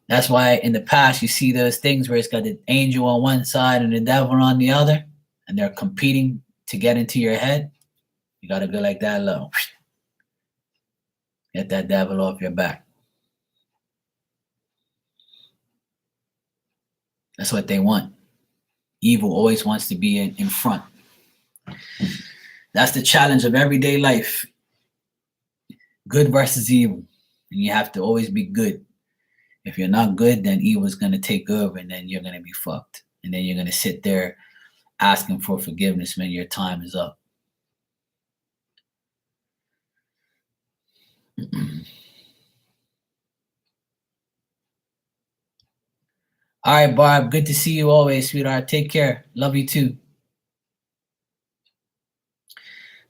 That's why in the past you see those things where it's got the angel on one side and the devil on the other, and they're competing to get into your head. You got to go like that low. Get that devil off your back. That's what they want. Evil always wants to be in front. That's the challenge of everyday life. Good versus evil. And you have to always be good. If you're not good, then evil is going to take over and then you're going to be fucked. And then you're going to sit there asking for forgiveness when your time is up. All right, Barb. Good to see you always, sweetheart. Take care. Love you too.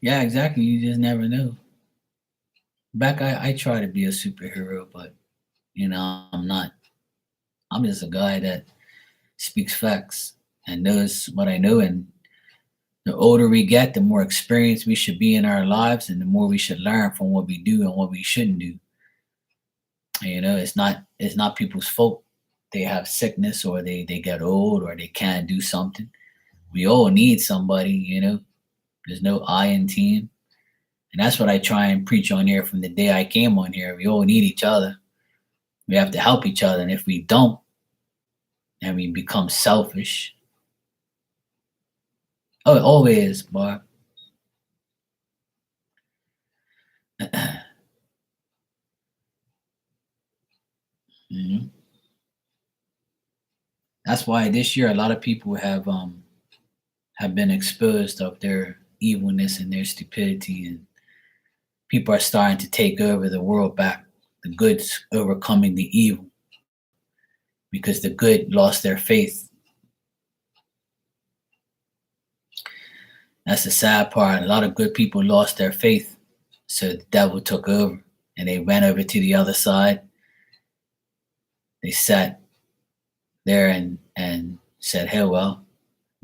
Yeah, exactly. You just never know. Back, I try to be a superhero, but I'm not. I'm just a guy that speaks facts and knows what I know and The older we get, the more experience we should be in our lives, and the more we should learn from what we do and what we shouldn't do. You know, it's not people's fault. They have sickness, or they get old, or they can't do something. We all need somebody, you know. There's no I in team. And that's what I try and preach on here from the day I came on here. We all need each other. We have to help each other. And if we don't, and we become selfish, oh, it always, Barb. Mhm. That's why this year a lot of people have been exposed of their evilness and their stupidity, and people are starting to take over the world back. The good's overcoming the evil because the good lost their faith. That's the sad part. A lot of good people lost their faith, so the devil took over, and they went over to the other side. They sat there and said, "Hey, well,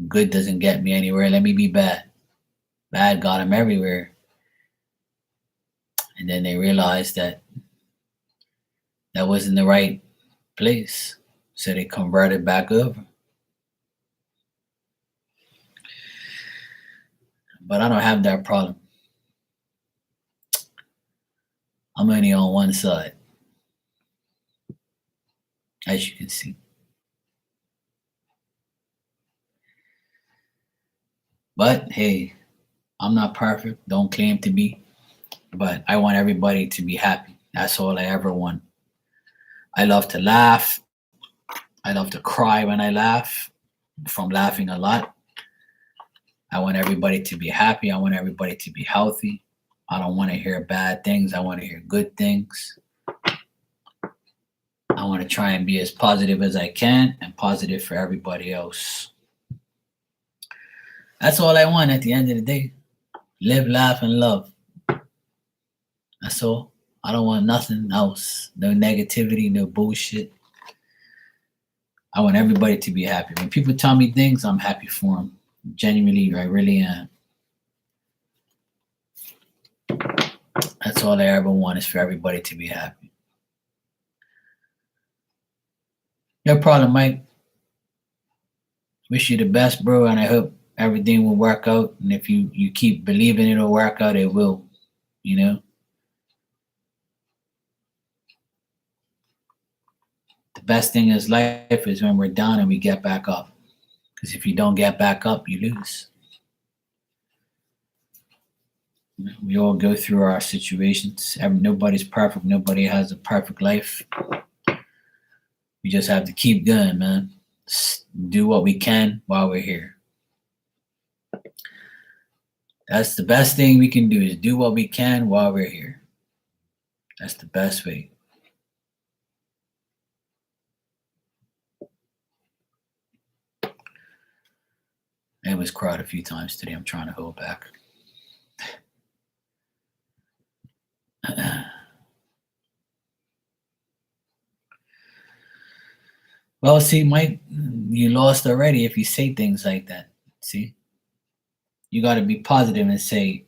good doesn't get me anywhere. Let me be bad." Bad got them everywhere, and then they realized that that wasn't the right place, so they converted back over. But I don't have that problem. I'm only on one side, as you can see. But hey, I'm not perfect. Don't claim to be. But I want everybody to be happy. That's all I ever want. I love to laugh. I love to cry when I laugh, from laughing a lot. I want everybody to be happy. I want everybody to be healthy. I don't want to hear bad things. I want to hear good things. I want to try and be as positive as I can and positive for everybody else. That's all I want at the end of the day. Live, laugh, and love. That's all. I don't want nothing else. No negativity, no bullshit. I want everybody to be happy. When people tell me things, I'm happy for them. Genuinely, I really am. That's all I ever want, is for everybody to be happy. No problem, Mike. Wish you the best, bro, and I hope everything will work out. And if you keep believing it'll work out, it will. You know, the best thing is life is when we're down and we get back up. Because if you don't get back up, you lose. We all go through our situations. Nobody's perfect. Nobody has a perfect life. We just have to keep going, man. Do what we can while we're here. That's the best thing we can do, is do what we can while we're here. That's the best way. I was cried a few times today. I'm trying to hold back. Well, see, Mike, you lost already if you say things like that. See, you got to be positive and say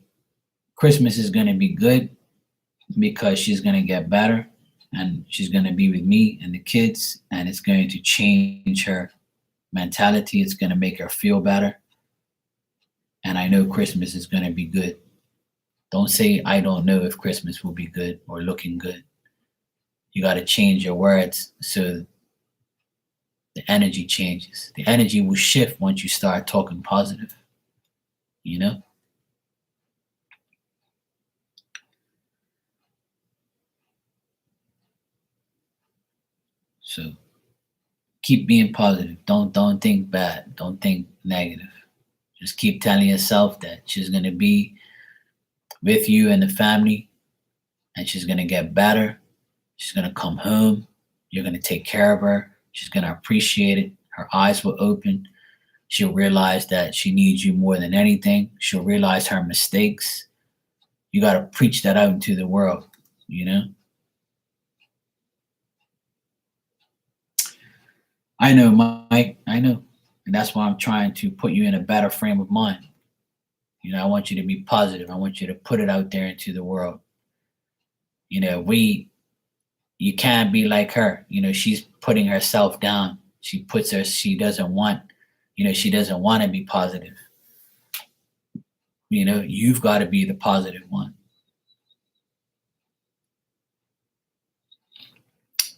Christmas is going to be good because she's going to get better and she's going to be with me and the kids, and it's going to change her mentality. It's going to make her feel better. And I know Christmas is going to be good. Don't say, I don't know if Christmas will be good or looking good. You got to change your words so the energy changes. The energy will shift once you start talking positive, you know? So keep being positive. Don't think bad. Don't think negative. Just keep telling yourself that she's gonna be with you and the family, and she's gonna get better. She's gonna come home. You're gonna take care of her. She's gonna appreciate it. Her eyes will open. She'll realize that she needs you more than anything. She'll realize her mistakes. You gotta preach that out into the world, you know? I know, Mike. I know. And that's why I'm trying to put you in a better frame of mind. I want you to be positive. I want you to put it out there into the world. You can't be like her. She's putting herself down. She doesn't want, she doesn't want to be positive. You've got to be the positive one.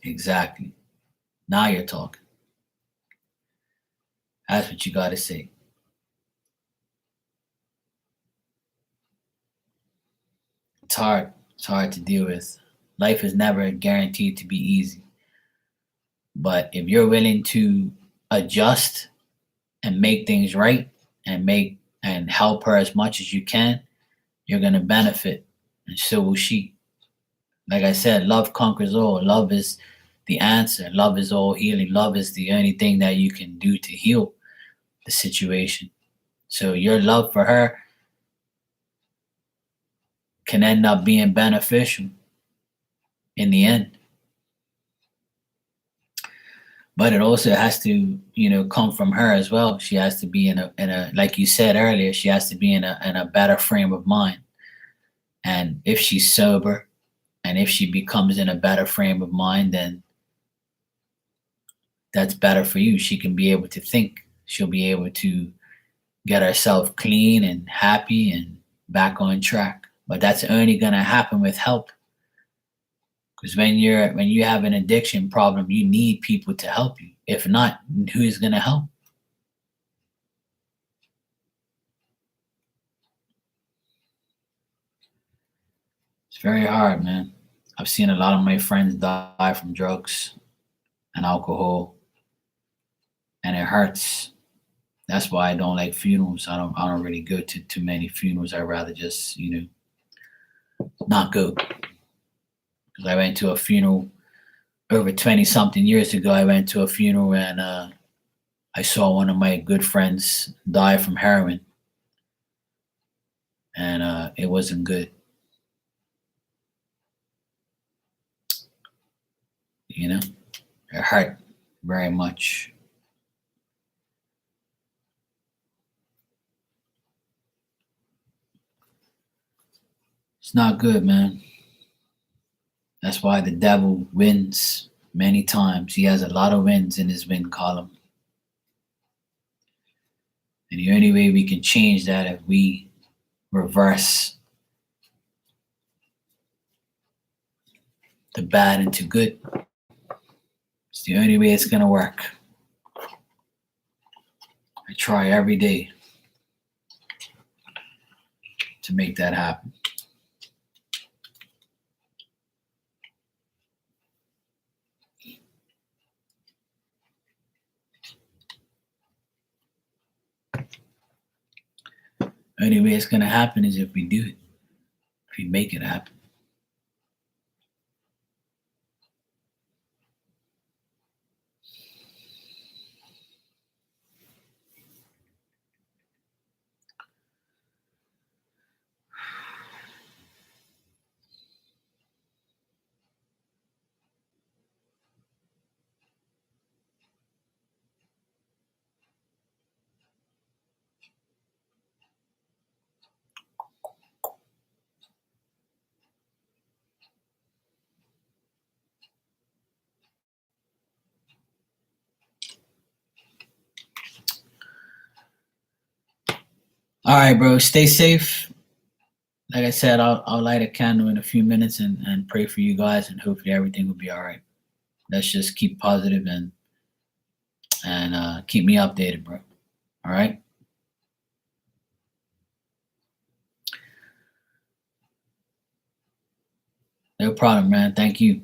Exactly. Now you're talking. That's what you got to say. It's hard. It's hard to deal with. Life is never guaranteed to be easy. But if you're willing to adjust and make things right and help her as much as you can, you're going to benefit, and so will she. Like I said, love conquers all. Love is the answer. Love is all healing. Love is the only thing that you can do to heal the situation. So your love for her can end up being beneficial in the end. But it also has to, come from her as well. She has to be in a like you said earlier, she has to be in a better frame of mind. And if she's sober and if she becomes in a better frame of mind, then that's better for you. She can be able to think. She'll be able to get herself clean and happy and back on track. But that's only gonna happen with help. Because when you have an addiction problem, you need people to help you. If not, who is gonna help? It's very hard, man. I've seen a lot of my friends die from drugs and alcohol, and it hurts. That's why I don't like funerals. I don't really go to too many funerals. I'd rather just, not go. Because I went to a funeral over 20 something years ago. I went to a funeral and I saw one of my good friends die from heroin. And it wasn't good. It hurt very much. It's not good, man. That's why the devil wins many times. He has a lot of wins in his win column. And the only way we can change that if we reverse the bad into good. It's the only way it's going to work. I try every day to make that happen. Only way it's going to happen is if we do it, if we make it happen. All right, bro. Stay safe. Like I said, I'll light a candle in a few minutes and pray for you guys, and hopefully everything will be all right. Let's just keep positive and keep me updated, bro. All right. No problem, man. Thank you.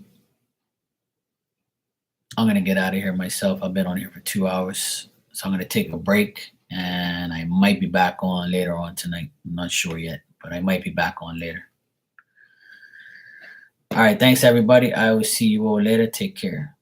I'm gonna get out of here myself. I've been on here for 2 hours, so I'm gonna take a break, and I might be back on later on tonight. I'm not sure yet, but I might be back on later. All right. Thanks, everybody. I will see you all later. Take care.